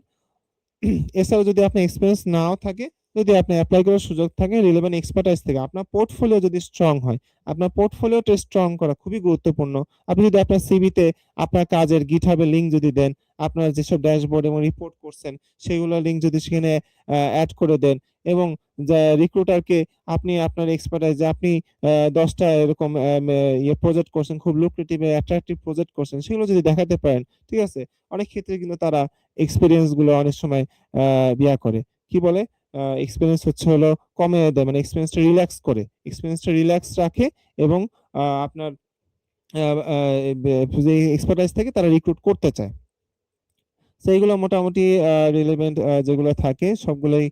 এছাড়াও যদি আপনার এক্সপিরিয়েন্স নাও থাকে, যদি আপনি অ্যাপ্লাই করার সুযোগ থাকে রিলেভেন্ট এক্সপার্টাইজ থেকে, আপনার পোর্টফোলিও যদি স্ট্রং হয়, আপনার পোর্টফোলিওটা স্ট্রং করা খুবই গুরুত্বপূর্ণ। আপনি যদি আপনার সিভিতে আপনার কাজের গিটহাবের লিঙ্ক যদি দেন, আপনার যেসব ড্যাশবোর্ড এবং রিপোর্ট করছেন সেগুলোর লিঙ্ক যদি সেখানে অ্যাড করে দেন, এবং রিক্রুটারকে আপনি আপনার এক্সপার্টাইজ যে আপনি 10টা এরকম ইয়ে প্রজেক্ট করছেন, খুব লুক্রেটিভ অ্যাট্রাকটিভ প্রজেক্ট করছেন, সেগুলো যদি দেখাতে পারেন, ঠিক আছে, অনেক ক্ষেত্রে কিন্তু তারা এক্সপিরিয়েন্স গুলো অনেক সময় বিয়া করে, কি বলে, এক্সপিরিয়েন্স হচ্ছে হলো কমে দেয়, মানে এক্সপিরিয়েন্সটা রিল্যাক্স রাখে, এবং আপনার যে এক্সপার্টাইজ থেকে তারা রিক্রুট করতে চায়। তো এইগুলো মোটামুটি রিলেভেন্ট যেগুলো থাকে সবগুলোই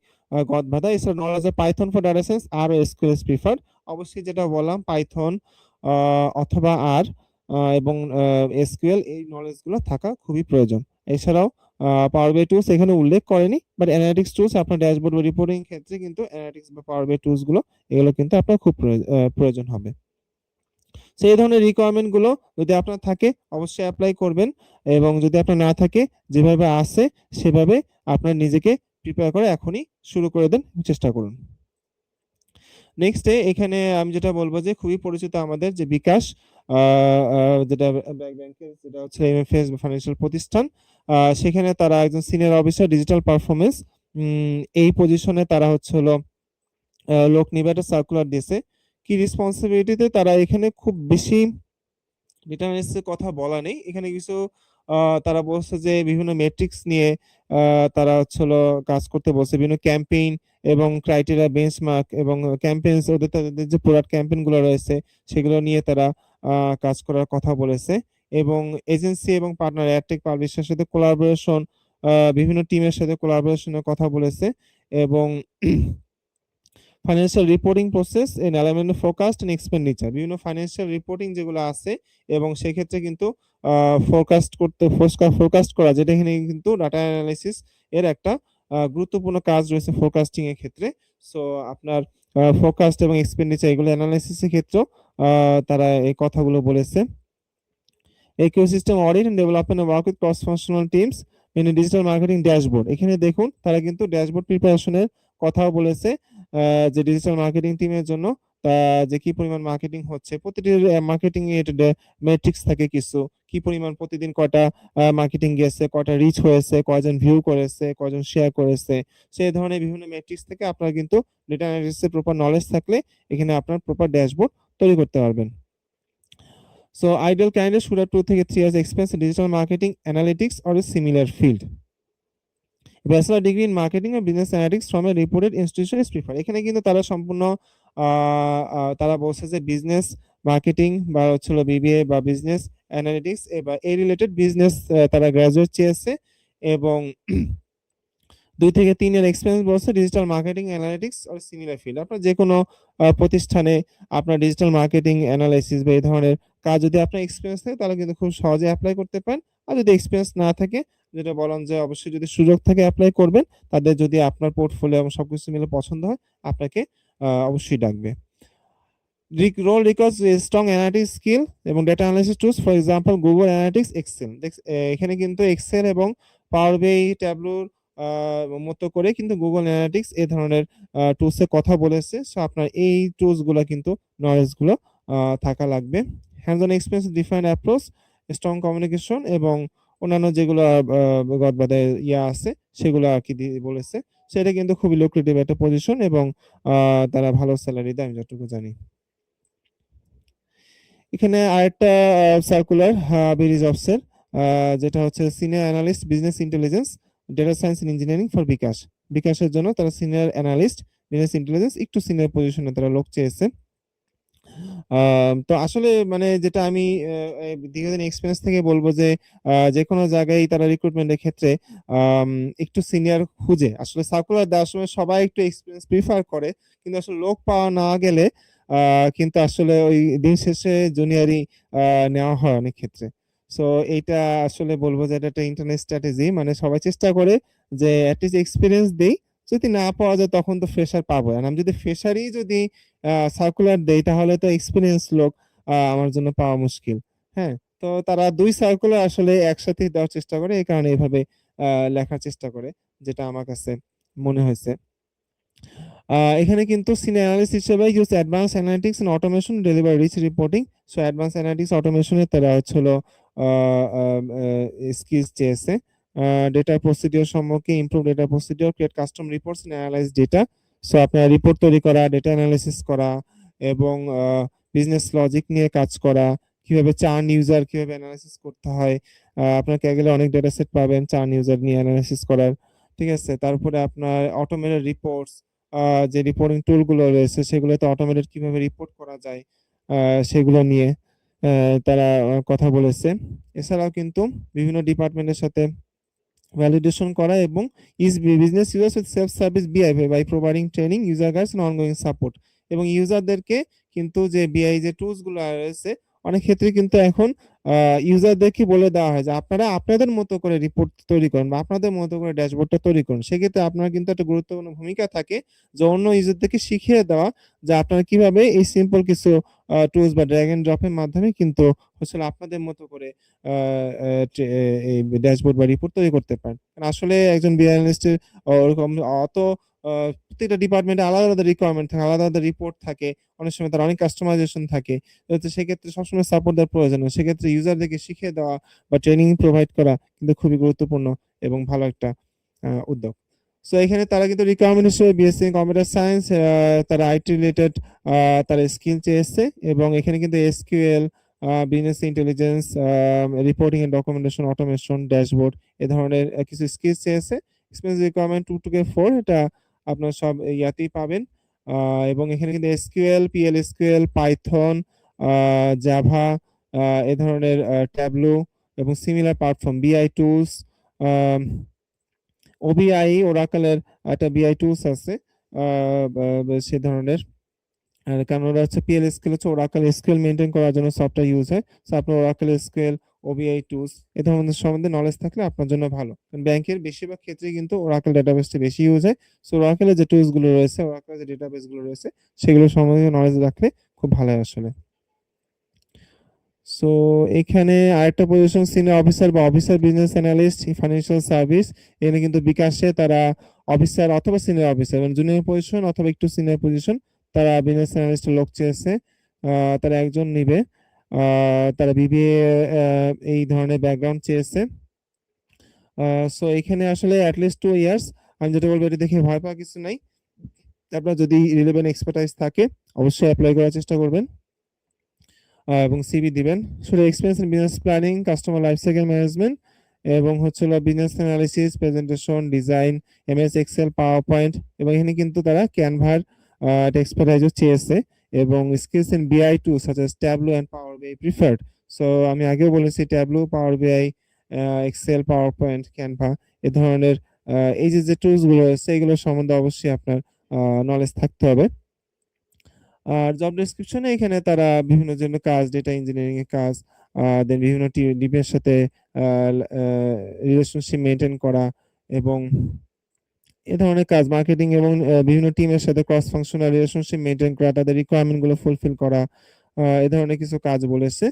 গদ বাঁধা। এছাড়া knowledge of Python for data science আর এসকিউএল ইজ প্রিফার্ড। অবশ্যই যেটা বললাম পাইথন অথবা আর এবং এসকিউএল, এই নলেজ গুলো থাকা খুবই প্রয়োজন। এছাড়াও পাওয়ার বিআই টুলস এখানে উল্লেখ করেনি, বাট অ্যানালিটিক্স টুলস আপনার ড্যাশবোর্ড বা রিপোর্টিং ক্ষেত্রে কিন্তু অ্যানালিটিক্স বা পাওয়ার বিআই টুলস গুলো এগুলো কিন্তু আপনার খুব প্রয়োজন হবে। সেই ধরনের রিকোয়ারমেন্ট গুলো যদি আপনার থাকে অবশ্যই অ্যাপ্লাই করবেন, এবং যদি আপনার না থাকে যেভাবে আছে সেভাবে আপনার নিজেকে প্রিপেয়ার করে এখনই শুরু করে দেন, চেষ্টা করুন। নেক্সটে এখানে আমি যেটা বলবো যে খুবই পরিচিত আমাদের যে বিকাশ, যেটা ব্যাংকের, যেটা হচ্ছে এমএফএস বা ফাইন্যান্সিয়াল প্রতিষ্ঠান, সেখানে তারা একজন সিনিয়র অফিসার ডিজিটাল পারফরমেন্স, এই পজিশনে তারা হচ্ছে হলো লোক নিবে, একটা সার্কুলার দিয়েছে। কি রেসপন্সিবিলিটিতে তারা এখানে খুব বেশি ডিটারমিনেন্টসের কথা বলা নেই, এখানে কিছু তারা বলছে যে বিভিন্ন মেট্রিক্স নিয়ে তারা হচ্ছে হলো কাজ করতে বলছে, বিভিন্ন ক্যাম্পেইন এবং ক্রাইটেরিয়া বেঞ্চমার্ক এবং ক্যাম্পেইনস, ওদের তাদের যে প্রোডাক্ট ক্যাম্পেইন গুলো রয়েছে সেগুলো নিয়ে তারা কাজ করার কথা বলেছে, এবং এজেন্সি এবং পার্টনার অ্যাডটেক পাবলিশের সাথে কোলাবোরেশন, বিভিন্ন টিমের সাথে কোলাবোরেশনের কথা বলেছে, এবং financial reporting process and element forecast and expenditure, বিভিন্ন ফাইন্যান্সিয়াল রিপোর্টিং যেগুলো আছে, এবং সেক্ষেত্রে কিন্তু ফোরকাস্ট করা, যেটা এখানে কিন্তু ডাটা অ্যানালাইসিস এর একটা গুরুত্বপূর্ণ কাজ রয়েছে ফোরকাস্টিং এর ক্ষেত্রে। সো আপনার ফোরকাস্ট এবং এক্সপেন্ডিচার এগুলো অ্যানালাইসিসের ক্ষেত্রেও তারা এই কথাগুলো বলেছে। Ecosystem audit and development work with cross functional teams in digital marketing dashboard, এখানে দেখুন তারা কিন্তু ড্যাশবোর্ড প্রিপারেশনের কথাও বলেছে, যে ডিজিটাল মার্কেটিং টিমের জন্য যে কি পরিমাণ মার্কেটিং হচ্ছে, প্রতিটি মার্কেটিং এর মেট্রিক্স থাকে কিছু, কি পরিমাণ প্রতিদিন কয়টা মার্কেটিং গেছে, কয়টা রিচ হয়েছে, কয়জন ভিউ করেছে, কয়জন শেয়ার করেছে, সেই ধরনের বিভিন্ন মেট্রিক্স থেকে আপনারা কিন্তু ডেটা অ্যানালিসিসের প্রপার নলেজ থাকলে এখানে আপনার প্রপার ড্যাশবোর্ড তৈরি করতে পারবেন। So ideal candidate should have 2 থেকে 3 years experience in digital marketing, analytics or a similar field. Bachelor degree in marketing ও business analytics from a reputed institution is prefer. এখানে কিন্তু তারা সম্পূর্ণ তারা বলছে যে বিজনেস মার্কেটিং বা হচ্ছিল বিবিএ বা বিজনেস অ্যানালিটিক্স বা এই রিলেটেড বিজনেস তারা গ্রাজুয়েট চেয়েছে, এবং 2 থেকে 3 এর এক্সপিরিয়েন্স বলছে digital marketing analytics are similar field. আপনার যে কোনো প্রতিষ্ঠানে আপনার ডিজিটাল মার্কেটিং অ্যানালাইসিস বা এই ধরনের কাজ যদি আপনার এক্সপিরিয়েন্স থাকে তাহলে কিন্তু খুব সহজে অ্যাপ্লাই করতে পারেন। আর যদি এক্সপিরিয়েন্স না থাকে, যেটা বললাম যে অবশ্যই যদি সুযোগ থাকে অ্যাপ্লাই করবেন, তাদের যদি আপনার পোর্টফোলিও এবং সবকিছু মিলে পছন্দ হয় আপনাকে অবশ্যই ডাকবে। Role requires a strong analytics skill এবং data analysis tools, for example Google Analytics, Excel. এখানে কিন্তু এক্সেল এবং পাওয়ার বিআই ট্যাবলোর মতো করে কিন্তু গুগল অ্যানালিটিক্স এই ধরনের টুলস এর কথা বলেছে। সো আপনার এই টুলস গুলো কিন্তু নলেজ গুলো থাকা লাগবে। Hands on experience, different approach, strong communication এবং অন্যান্য যেগুলো গদ বাঁধা ইয়া আছে সেগুলো আর কি বলেছে। সেটা কিন্তু খুবই লুক্রেটিভ একটা পজিশন, এবং তারা ভালো স্যালারি দেয় আমি যতটুকু জানি। এখানে আরেকটা সার্কুলার বেরি জবসের, যেটা হচ্ছে senior analyst business intelligence, data science and engineering for bKash. বিকাশের জন্য তারা সিনিয়র অ্যানালিস্ট বিজনেস ইন্টেলিজেন্স, একটু সিনিয়র পজিশনে তারা লোক চেয়েছে। তো আসলে মানে যেটা আমি দীর্ঘদিন এক্সপেরিয়েন্স থেকে বলবো যে যে কোনো জায়গায় তারা রিক্রুটমেন্টের ক্ষেত্রে একটু সিনিয়র খুঁজে, আসলে সার্কুলার দেওয়ার সময় সবাই একটু এক্সপিরিয়েন্স প্রিফার করে, কিন্তু আসলে লোক পাওয়া না গেলে কিন্তু আসলে ওই দিন শেষে জুনিয়রই নেওয়া হয় অনেক ক্ষেত্রে। সো এইটা আসলে বলবো যে এটা একটা ইন্টারনেট স্ট্র্যাটেজি, মানে সবাই চেষ্টা করে যে অ্যাটলিস্ট এক্সপিরিয়েন্স দেই, যদি না পাওয়া যায় তখন তো ফ্রেশার পাবো, আর আমি যদি ফ্রেশারই যদি সার্কুলার দেই তাহলে তো এক্সপিরিয়েন্স লোক আমার জন্য পাওয়া মুশকিল। হ্যাঁ, তো তারা 2 সার্কুলার আসলে একসাথে দেওয়ার চেষ্টা করে, এই কারণে এভাবে লেখার চেষ্টা করে, যেটা আমার কাছে মনে হয়েছে। এখানে কিন্তু সিনিয়র অ্যানালিস্ট হিসেবে use advance analytics and automation deliver rich reporting. So advance analytics অটোমেশনে তারা হচ্ছে হলো স্কিলস চেয়েছে। ডেটা প্রসিডিওর সম্পর্কে improve data procedure, create custom reports and analyse data. So আপনার রিপোর্ট তৈরি করা, ডেটা অ্যানালাইসিস করা এবং বিজনেস লজিক নিয়ে কাজ করা, কিভাবে চার্ন ইউজার কিভাবে অ্যানালাইসিস করতে হয়। আপনার গেলে অনেক ডেটা সেট পাবেন চার্ন ইউজার নিয়ে অ্যানালাইসিস করার। ঠিক আছে, তারপরে আপনার অটোমেটেড রিপোর্টস, যে রিপোর্টিং টুলগুলো রয়েছে সেগুলোতে অটোমেটেড কিভাবে রিপোর্ট করা যায় সেগুলো নিয়ে তারা কথা বলেছে। এছাড়াও কিন্তু বিভিন্ন ডিপার্টমেন্টের সাথে ভ্যালিডেশন করা এবং is business users with self service BI by providing training user guides and ongoing support. এবং ইউজারদেরকে কিন্তু যে বিআই যে টুলস গুলো রয়েছে অনেক ক্ষেত্রে কিন্তু এখন ইউজারদেরকে বলে দেওয়া হয় যে আপনারা আপনাদের মতো করে রিপোর্ট তৈরি করুন বা আপনাদের মতো করে ড্যাশবোর্ডটা তৈরি করুন। সেক্ষেত্রে আপনার কিন্তু একটা গুরুত্বপূর্ণ ভূমিকা থাকে যে অন্য ইউজারদেরকে শিখিয়ে দেওয়া যে আপনারা কিভাবে এই সিম্পল কিছু টুলস বা ড্র্যাগ এন্ড ড্রপের মাধ্যমে কিন্তু আসলে আপনাদের মতো করে এই ড্যাশবোর্ড বা রিপোর্ট তৈরি করতে পারেন। কারণ আসলে একজন বিআই অ্যানালিস্টের ওরকম অত প্রত্যেকটা ডিপার্টমেন্টে আলাদা আলাদা রিকোয়ারমেন্ট থাকে, আলাদা আলাদা রিপোর্ট থাকে, অনেক সময় তার অনেক কাস্টমাইজেশন থাকে। তো সেক্ষেত্রে সবসময় সাপোর্ট দেওয়ার প্রয়োজন হয়। সেক্ষেত্রে ইউজারদেরকে শিখিয়ে দেওয়া বা ট্রেনিং প্রোভাইড করা কিন্তু খুবই গুরুত্বপূর্ণ এবং ভালো একটা উদ্যোগ। সো এখানে তারা কিন্তু রিকোয়ারমেন্ট হিসেবে বিএসসি কম্পিউটার সায়েন্স, তারা আইটি রিলেটেড তারা স্কিল চেয়েছে এবং এখানে কিন্তু SQL, business intelligence, reporting and documentation, automation, dashboard এ ধরনের কিছু স্কিল চেয়েছে। এক্সপেরিয়েন্স রিকোয়ারমেন্ট 2 থেকে 4 এটা আপনার সব ইয়াতেই পাবেন। এবং এখানে কিন্তু এসকিউএল, পিএলএসকিউএল, পাইথন, জাভা এ ধরনের ট্যাবলো এবং সিমিলার প্ল্যাটফর্ম বিআই টুলস, ওবিআই ওরাকলের একটা বিআই টুলস আছে সে ধরনের। কারণ ওরা হচ্ছে পিএলএসকিউএল হচ্ছে ওরাকল এসকিউএল মেইনটেইন করার জন্য সফটওয়্যার ইউজ হয়। সো আপনার ওরাকল এসকিউএল, ওবিআই টুলস এ ধরনের সম্বন্ধে নলেজ থাকলে আপনার জন্য ভালো। কারণ ব্যাংকের বেশিরভাগ ক্ষেত্রেই কিন্তু ওরাকল ডেটাবেসটা বেশি ইউজ হয়। সো ওরাকলের যে টুলস গুলো রয়েছে, ওরাকলের যে ডেটাবেস গুলো রয়েছে সেগুলো সম্বন্ধে নলেজ রাখলে খুব ভালো হয় আসলে। সো এখানে আরেকটা পজিশন সিনিয়র অফিসার বা officer business analyst financial service. এখানে কিন্তু বিকাশে তারা অফিসার অথবা সিনিয়র অফিসার মানে জুনিয়র পজিশন অথবা একটু সিনিয়র পজিশন তারা বিজনেস অ্যানালিস্টের লোক চেয়েছে। তারা একজন নিবে। তারা বিবিএ এই ধরনের ব্যাকগ্রাউন্ড চেয়েছে। সো এখানে আসলে অ্যাটলিস্ট 2 ইয়ার্স। আমি যেটা বলবো এটা দেখে ভয় পাওয়ার কিছু নাই। আপনার যদি রিলেভেন্ট এক্সপার্টাইজ থাকে অবশ্যই অ্যাপ্লাই করার চেষ্টা করবেন এবং সিভি দিবেন। শুধু experience in business planning, customer life cycle management এবং হচ্ছে হলো business analysis, presentation, design, MS Excel, PowerPoint এবং এখানে কিন্তু তারা ক্যানভার এক্সপার্টাইজও চেয়েছে এবং skills in BI to such as Tableau and Power BI preferred. So আমি আগেও বলেছি Tableau, Power BI, Excel, PowerPoint, Canva এ ধরনের এই যে টুলস গুলো রয়েছে এগুলোর সম্বন্ধে অবশ্যই আপনার নলেজ থাকতে হবে। আর জব ডেসক্রিপশনে এখানে তারা বিভিন্ন জন্য কাজ, ডেটা ইঞ্জিনিয়ারিং এর কাজ, দেন বিভিন্ন টিমের সাথে রিলেশনশিপ মেনটেন করা এবং এ ধরনের কাজ, মার্কেটিং এবং বিভিন্ন টিমের সাথে ক্রস ফাংশনাল রিলেশনশিপ মেনটেন করা, তাদের রিকোয়ারমেন্ট গুলো ফুলফিল করা, এ ধরনের কিছু কাজ বলেছে।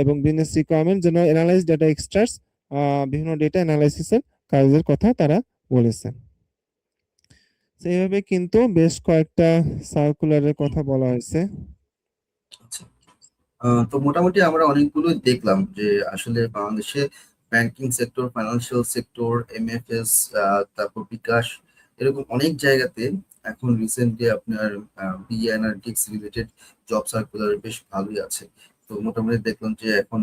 এবং বিজনেস রিকোয়ারমেন্ট যেন অ্যানালাইজ ডেটা এক্সট্রাক্টস, বিভিন্ন ডেটা অ্যানালাইসিসের কাজের কথা তারা বলেছে। এইভাবে কিন্তু বেশ কয়েকটা সার্কুলারের কথা বলা হয়েছে। আচ্ছা, তো মোটামুটি আমরা অনেকগুলো দেখলাম যে আসলে বাংলাদেশে banking sector, financial sector, MFS, তারপর বিকাশ, এরকম অনেক জায়গাতে এখন রিসেন্টলি আপনার BA analytics related job circular বেশ ভালোই আছে। তো মোটামুটি দেখলাম যে এখন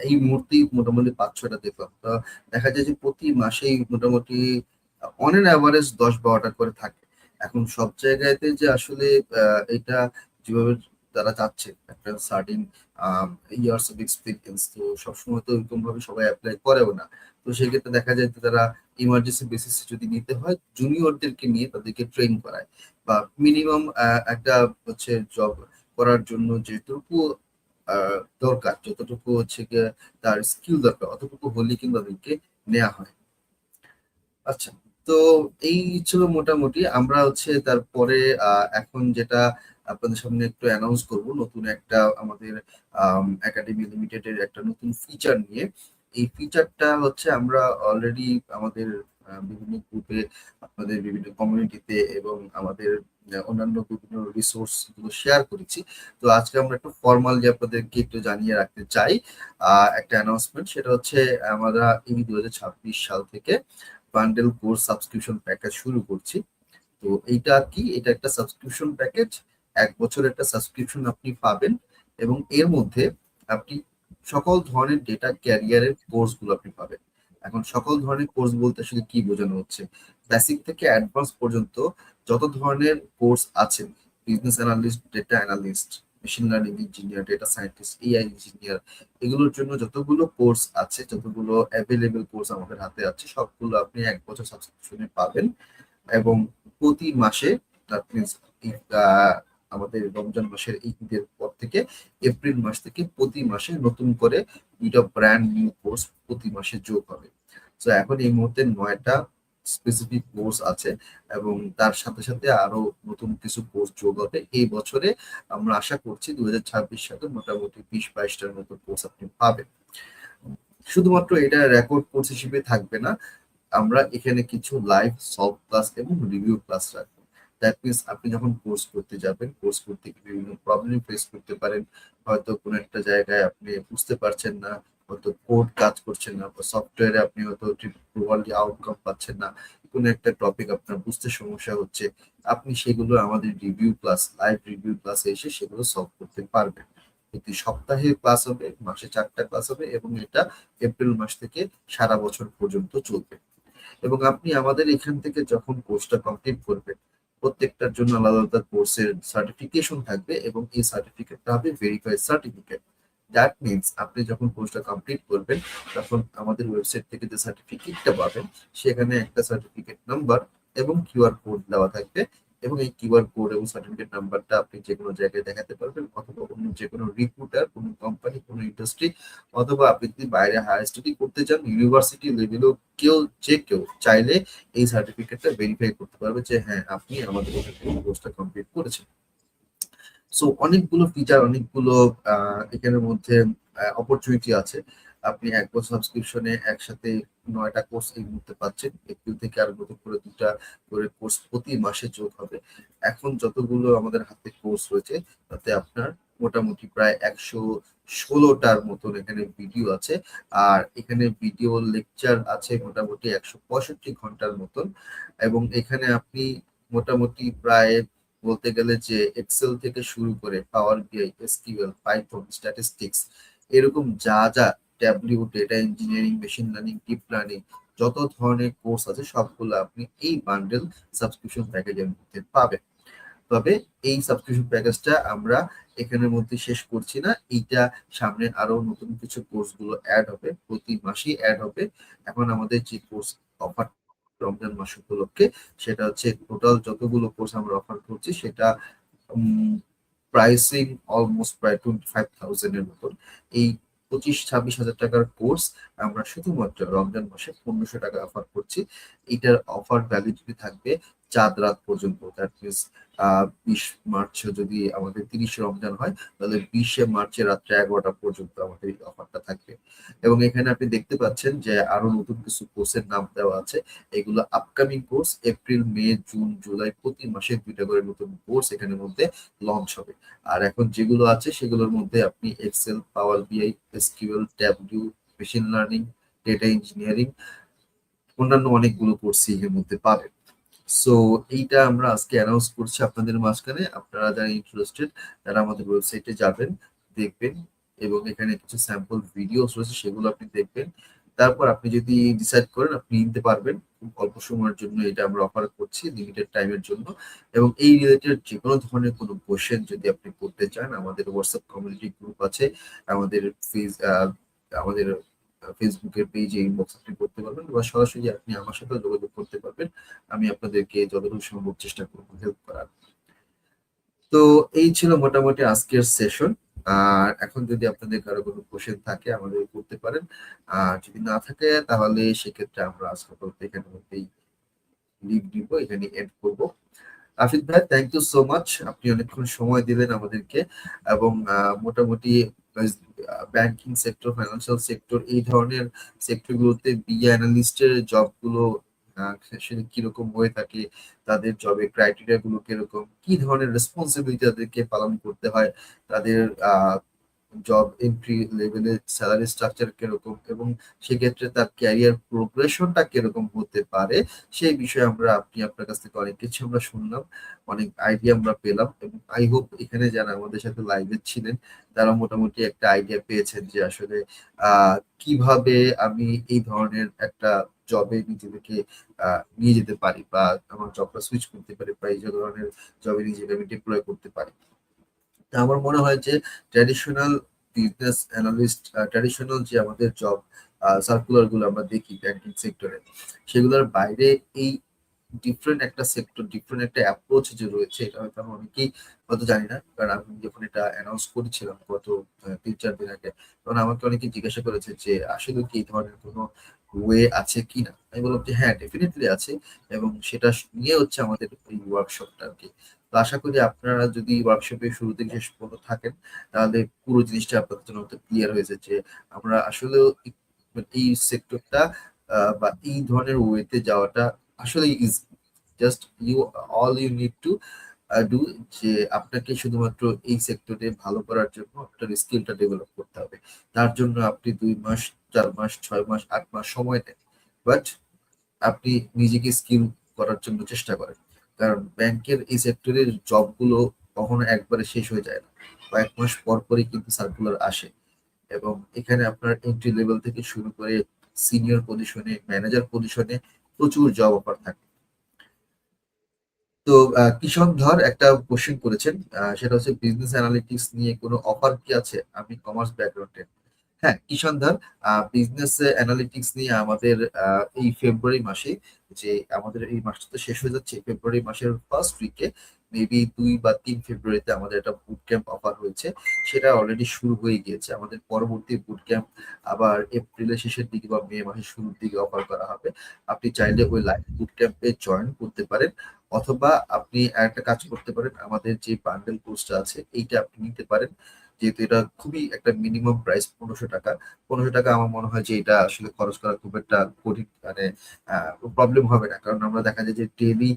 এই মুহূর্তেই মোটামুটি 5-6টা দেখলাম। তো দেখা যায় যে প্রতি মাসেই মোটামুটি অন এন অ্যাভারেজ 10-12টা করে থাকে। এখন সব জায়গাতে যে আসলে এটা যেভাবে তারা চাচ্ছে একটা সার্টিন ইয়ার্স অফ এক্সপিরিয়েন্স, তো সবসময় তো ওইরকম ভাবে সবাই অ্যাপ্লাই করেও না। তো সেক্ষেত্রে দেখা যায় যে তারা ইমার্জেন্সি বেসিসে যদি নিতে হয় জুনিয়রদেরকে নিয়ে তাদেরকে ট্রেন করায় বা মিনিমাম একটা হচ্ছে জব করার জন্য যেটুকু দরকার, যতটুকু হচ্ছে গিয়ে তার স্কিল দরকার অতটুকু হলে কিন্তু তাদেরকে নেওয়া হয়। আচ্ছা, তো এই ছিল মোটামুটি। আমরা হচ্ছে তারপরে এখন যেটা আপনাদের সামনে একটু অ্যানাউন্স করব, নতুন একটা আমাদের একাডেমি লিমিটেডের একটা নতুন ফিচার নিয়ে। এই ফিচারটা হচ্ছে আমরা অলরেডি আমাদের বিভিন্ন গ্রুপে, আমাদের বিভিন্ন কমিউনিটিতে এবং আমাদের অন্যান্য বিভিন্ন রিসোর্স গুলো শেয়ার করেছি। তো আজকে আমরা একটু ফর্মালি আপনাদেরকে একটু জানিয়ে রাখতে চাই একটা অ্যানাউন্সমেন্ট, সেটা হচ্ছে আমরা এই 2026 সাল থেকে বান্ডেল কোর্স সাবস্ক্রিপশন প্যাকেজ শুরু করছি। তো এইটা কি, এটা একটা সাবস্ক্রিপশন প্যাকেজ, 1 বছরের একটা সাবস্ক্রিপশন আপনি পাবেন এবং এর মধ্যে আপনি সকল ধরনের ডেটা ক্যারিয়ারের কোর্স গুলো আপনি পাবেন। এখন সকল ধরনের কোর্স বলতে আসলে কি বোঝানো হচ্ছে, বেসিক থেকে অ্যাডভান্স পর্যন্ত যত ধরনের কোর্স আছে, business analyst, data analyst, machine learning engineer, data scientist, AI engineer, এগুলোর জন্য যতগুলো কোর্স আছে, যতগুলো অ্যাভেলেবেল কোর্স আমাদের হাতে আছে, সবগুলো আপনি 1 বছর সাবস্ক্রিপশনে পাবেন। এবং প্রতি মাসে, that means, আহ, আমাদের রমজান মাসের এই ঈদের পর থেকে এপ্রিল মাস থেকে প্রতি মাসে নতুন করে 2টা ব্র্যান্ড নিউ কোর্স প্রতি মাসে যোগ হবে। তো এখন এই মুহূর্তে 9টা স্পেসিফিক কোর্স আছে এবং তার সাথে সাথে আরো নতুন কিছু কোর্স যোগ হবে এই বছরে। আমরা আশা করছি 2026 সালে মোটামুটি 20-22টার মতো কোর্স আপনি পাবেন। শুধুমাত্র এটা রেকর্ড কোর্স হিসেবে থাকবে না, আমরা এখানে কিছু লাইভ সলভ ক্লাস এবং রিভিউ ক্লাস রাখবো। দ্যাট মিনস আপনি যখন কোর্স করতে যাবেন, কোর্স করতে গিয়ে বিভিন্ন প্রবলেম ফেস করতে পারেন। হয়তো কোনো একটা জায়গায় আপনি বুঝতে পারছেন না, হয়তো কোড কাজ করছেন না, বা সফটওয়্যারে আপনি হয়তো প্রপারলি আউটকাম পাচ্ছেন না, কোনো একটা টপিক আপনার বুঝতে সমস্যা হচ্ছে, আপনি সেগুলো আমাদের রিভিউ ক্লাস, লাইভ রিভিউ ক্লাসে এসে সেগুলো সলভ করতে পারবেন। প্রতি সপ্তাহে ক্লাস হবে, মাসে 4টা ক্লাস হবে এবং এটা এপ্রিল মাস থেকে সারা বছর পর্যন্ত চলবে। এবং আপনি আমাদের এখান থেকে যখন কোর্সটা কমপ্লিট করবেন, প্রত্যেকটার জন্য আলাদা আলাদা কোর্সের সার্টিফিকেশন থাকবে এবং এই সার্টিফিকেটটা হবে ভেরিফাইড সার্টিফিকেট। দ্যাট মিনস আপনি যখন কোর্সটা কমপ্লিট করবেন, তখন আমাদের ওয়েবসাইট থেকে যে সার্টিফিকেটটা পাবেন, সেখানে একটা সার্টিফিকেট নাম্বার এবং কিউআর কোড দেওয়া থাকবে। এবং এই কিউআর কোড এবং সার্টিফিকেট নাম্বারটা আপনি যে কোনো জায়গায় দেখাতে পারবেন, অথবা অন্য যে কোনো রিক্রুটার, কোনো কোম্পানি, কোনো ইন্ডাস্ট্রি, অথবা আপনি যদি বাইরে হায়ার স্টাডি করতে চান, ইউনিভার্সিটি লেভেলেও কেউ চাইলে এই সার্টিফিকেটটা ভেরিফাই করতে পারবে যে হ্যাঁ, আপনি আমাদের কোর্সটা কমপ্লিট করেছেন। সো অনেকগুলো ফিচার, অনেকগুলো এখানের মধ্যে অপরচুনিটি আছে। আপনি 1 বছর সাবস্ক্রিপশনে একসাথে 9টা কোর্স এই মুহূর্তে পাচ্ছেন। এপ্রিল থেকে আরো নতুন করে 2টা করে কোর্স প্রতি মাসে যোগ হবে। এখন যতগুলো আমাদের হাতে কোর্স রয়েছে, তাতে আপনার মোটামুটি প্রায় 116টার মতন এখানে ভিডিও আছে। আর এখানে ভিডিও লেকচার আছে মোটামুটি 165 ঘন্টার মতন। এবং এখানে আপনি মোটামুটি প্রায় বলতে গেলে যে এক্সেল থেকে শুরু করে পাওয়ার বিআই, এসকিউএল, পাইথন, স্ট্যাটিস্টিক্স, এরকম যা যা Tableau, data engineering, machine learning, deep learning, যত ধরনের কোর্স আছে সবগুলো আপনি এই বান্ডেল সাবস্ক্রিপশন প্যাকেজের মধ্যে পাবেন। তবে এই সাবস্ক্রিপশন প্যাকেজটা আমরা এখানের মধ্যে শেষ করছি না, এইটা সামনে আরো নতুন কিছু কোর্স গুলো অ্যাড হবে, প্রতি মাসেই অ্যাড হবে। এখন আমাদের যে কোর্স অফার রমজান মাস উপলক্ষে, সেটা হচ্ছে টোটাল যতগুলো কোর্স আমরা অফার করছি, সেটা প্রাইসিং অলমোস্ট প্রায় 25,000 এর মতন। এই 25-26 হাজার টাকার কোর্স আমরা শুধুমাত্র রমজান মাসে 1500 টাকা অফার করছি। এটার অফার ভ্যালিডিটি থাকবে চাঁদ রাত পর্যন্ত। দ্যাট মিনস 20 মার্চ যদি আমাদের 30 রমজান হয়, তাহলে 20 মার্চের রাত্রে 11টা পর্যন্ত আমাদের এই অফারটা থাকবে। এবং এখানে আপনি দেখতে পাচ্ছেন যে আরো নতুন কিছু কোর্সের নাম দেওয়া আছে। এগুলো আপকামিং কোর্স, এপ্রিল, মে, জুন, জুলাই প্রতি মাসে 2টা করে নতুন কোর্স এখানের মধ্যে লঞ্চ হবে। আর এখন যেগুলো আছে সেগুলোর মধ্যে আপনি Excel, Power BI, SQL, Tableau, machine learning, data engineering, অন্যান্য অনেকগুলো কোর্স এর মধ্যে পাবেন। সো এইটা আমরা আজকে অ্যানাউন্স করছি আপনাদের মাঝখানে। আপনারা যারা ইন্টারেস্টেড, তারা আমাদের ওয়েবসাইটে যাবেন, দেখবেন এবং এখানে কিছু স্যাম্পল ভিডিওস রয়েছে, সেগুলো আপনি দেখবেন। তারপর আপনি যদি ডিসাইড করেন, আপনি নিতে পারবেন। খুব অল্প সময়ের জন্য এটা আমরা অফার করছি, লিমিটেড টাইমের জন্য। এবং এই রিলেটেড যে কোনো ধরনের কোনো কোশ্চেন যদি আপনি করতে চান, আমাদের হোয়াটসঅ্যাপ কমিউনিটি গ্রুপ আছে, আমাদের আমাদের ফেসবুকের পেজে ইনবক্স আপনি করতে পারবেন, বা সরাসরি আপনি আমার সাথে যোগাযোগ করতে পারবেন। আমি আপনাদেরকে যতটুকু সম্ভব চেষ্টা করবো হেল্প করার। তো এই ছিল মোটামুটি আজকের সেশন। আর এখন যদি আপনাদের কারো কোনো কোশ্চেন থাকে, আমাদের করতে পারেন। আর যদি না থাকে, তাহলে সেক্ষেত্রে আমরা আজকে এখানে মধ্যেই লিভ দিব, এখানে এন্ড করব। আফিদ ভাই, থ্যাংক ইউ সো মাচ, আপনি অনেকক্ষণ সময় দিলেন আমাদেরকে। এবং মোটামুটি ব্যাংকিং সেক্টর, ফাইন্যান্সিয়াল সেক্টর, এই ধরনের সেক্টরগুলোতে বিএ অ্যানালিস্টের জবগুলো সেটা কিরকম হয়ে থাকে, তাদের জবের ক্রাইটেরিয়া গুলো কিরকম, কি ধরনের রেসপন্সিবিলিটি তাদেরকে পালন করতে হয়, তাদের জব এন্ট্রি লেভেলের স্যালারি স্ট্রাকচার কিরকম, এবং সেক্ষেত্রে তার ক্যারিয়ার প্রোগ্রেশনটা কিরকম হতে পারে, সেই বিষয়ে আপনি আপনার কাছ থেকে অনেক কিছু আমরা শুনলাম, অনেক আইডিয়া আমরা পেলাম, এবং আই হোপ এখানে যারা আমাদের সাথে লাইভে ছিলেন তারা মোটামুটি একটা আইডিয়া পেয়েছেন যে আসলে কিভাবে আমি এই ধরনের একটা জবে নিজেদেরকে নিয়ে যেতে পারি, বা আমার জবটা সুইচ করতে পারি, বা এই ধরনের জবে নিজেকে আমি ডিপ্লয় করতে পারি। তা আমার মনে হয় যে ট্র্যাডিশনাল বিজনেস অ্যানালিস্ট, ট্র্যাডিশনাল যে আমাদের জব সার্কুলার গুলো আমরা দেখি ব্যাংকিং সেক্টরে, সেগুলোর বাইরে এই ডিফারেন্ট একটা সেক্টর, ডিফারেন্ট একটা অ্যাপ্রোচ যে রয়েছে, এটা হয়তো আমি অনেকেই হয়তো জানি না। কারণ আমি যখন এটা অ্যানাউন্স করেছিলাম গত 3-4 দিন আগে, তখন আমাকে অনেকে জিজ্ঞাসা করেছে যে আসলে কি এই ধরনের কোনো ওয়ে আছে কিনা। আমি বললাম যে হ্যাঁ, ডেফিনেটলি আছে, এবং সেটা নিয়ে হচ্ছে আমাদের এই ওয়ার্কশপটা আর কি। তো আশা করি আপনারা যদি ওয়ার্কশপে শুরু থেকে শেষ পর্যন্ত থাকেন, তাহলে পুরো জিনিসটা আপনাদের জন্য ক্লিয়ার হয়েছে যে আমরা আসলে এই সেক্টরটা বা এই ধরনের ওয়েতে যাওয়াটা আসলে easy. Just you need to do, যে আপনাকে শুধুমাত্র এই সেক্টরে ভালো করার জন্য আপনার স্কিলটা ডেভেলপ করতে হবে। তার জন্য আপনি 2 মাস, 4 মাস, 6 মাস, 8 মাস সময় নেন, বাট আপনি নিজেকে স্কিল করার জন্য চেষ্টা করেন। কারণ ব্যাংকের এই সেক্টরের জবগুলো কখনো একবারে শেষ হয়ে যায় না, কয়েক মাস পর পরই কিন্তু সার্কুলার আসে, এবং এখানে আপনার এন্ট্রি লেভেল থেকে শুরু করে সিনিয়র পজিশনে, ম্যানেজার পজিশনে প্রচুর জব অফার থাকে। তো কিষণ ধর একটা কোশ্চেন করেছেন, সেটা হচ্ছে বিজনেস অ্যানালিটিক্স নিয়ে কোনো অফার কি আছে? আমি কমার্স ব্যাকগ্রাউন্ডের। হ্যাঁ, কিষণ ধর, বিজনেস অ্যানালিটিক্স নিয়ে আমাদের এই ফেব্রুয়ারি মাসে, যে আমাদের এই মাসটা তো শেষ হয়ে যাচ্ছে, ফেব্রুয়ারি মাসের ফার্স্ট উইকে, মেবি 2 বা 3 ফেব্রুয়ারিতে আমাদের একটা বুট ক্যাম্প অফার হয়েছে। সেটা অলরেডি শুরু হয়ে গিয়েছে। আমাদের পরবর্তী বুট ক্যাম্প আবার এপ্রিলের শেষের দিকে বা মে মাসের শুরুর দিকে অফার করা হবে। আপনি চাইলে ওই লাইভ বুট ক্যাম্পে জয়েন করতে পারেন, অথবা আপনি একটা কাজ করতে পারেন, আমাদের যে বান্ডেল কোর্সটা আছে এইটা আপনি নিতে পারেন। যেহেতু এটা খুবই একটা মিনিমাম প্রাইস 1500 টাকা। 1500 টাকা আমার মনে হয় যে এটা আসলে খরচ করা খুব একটা কঠিন, মানে প্রবলেম হবে না। কারণ আমরা দেখা যায় যে ডেইলি,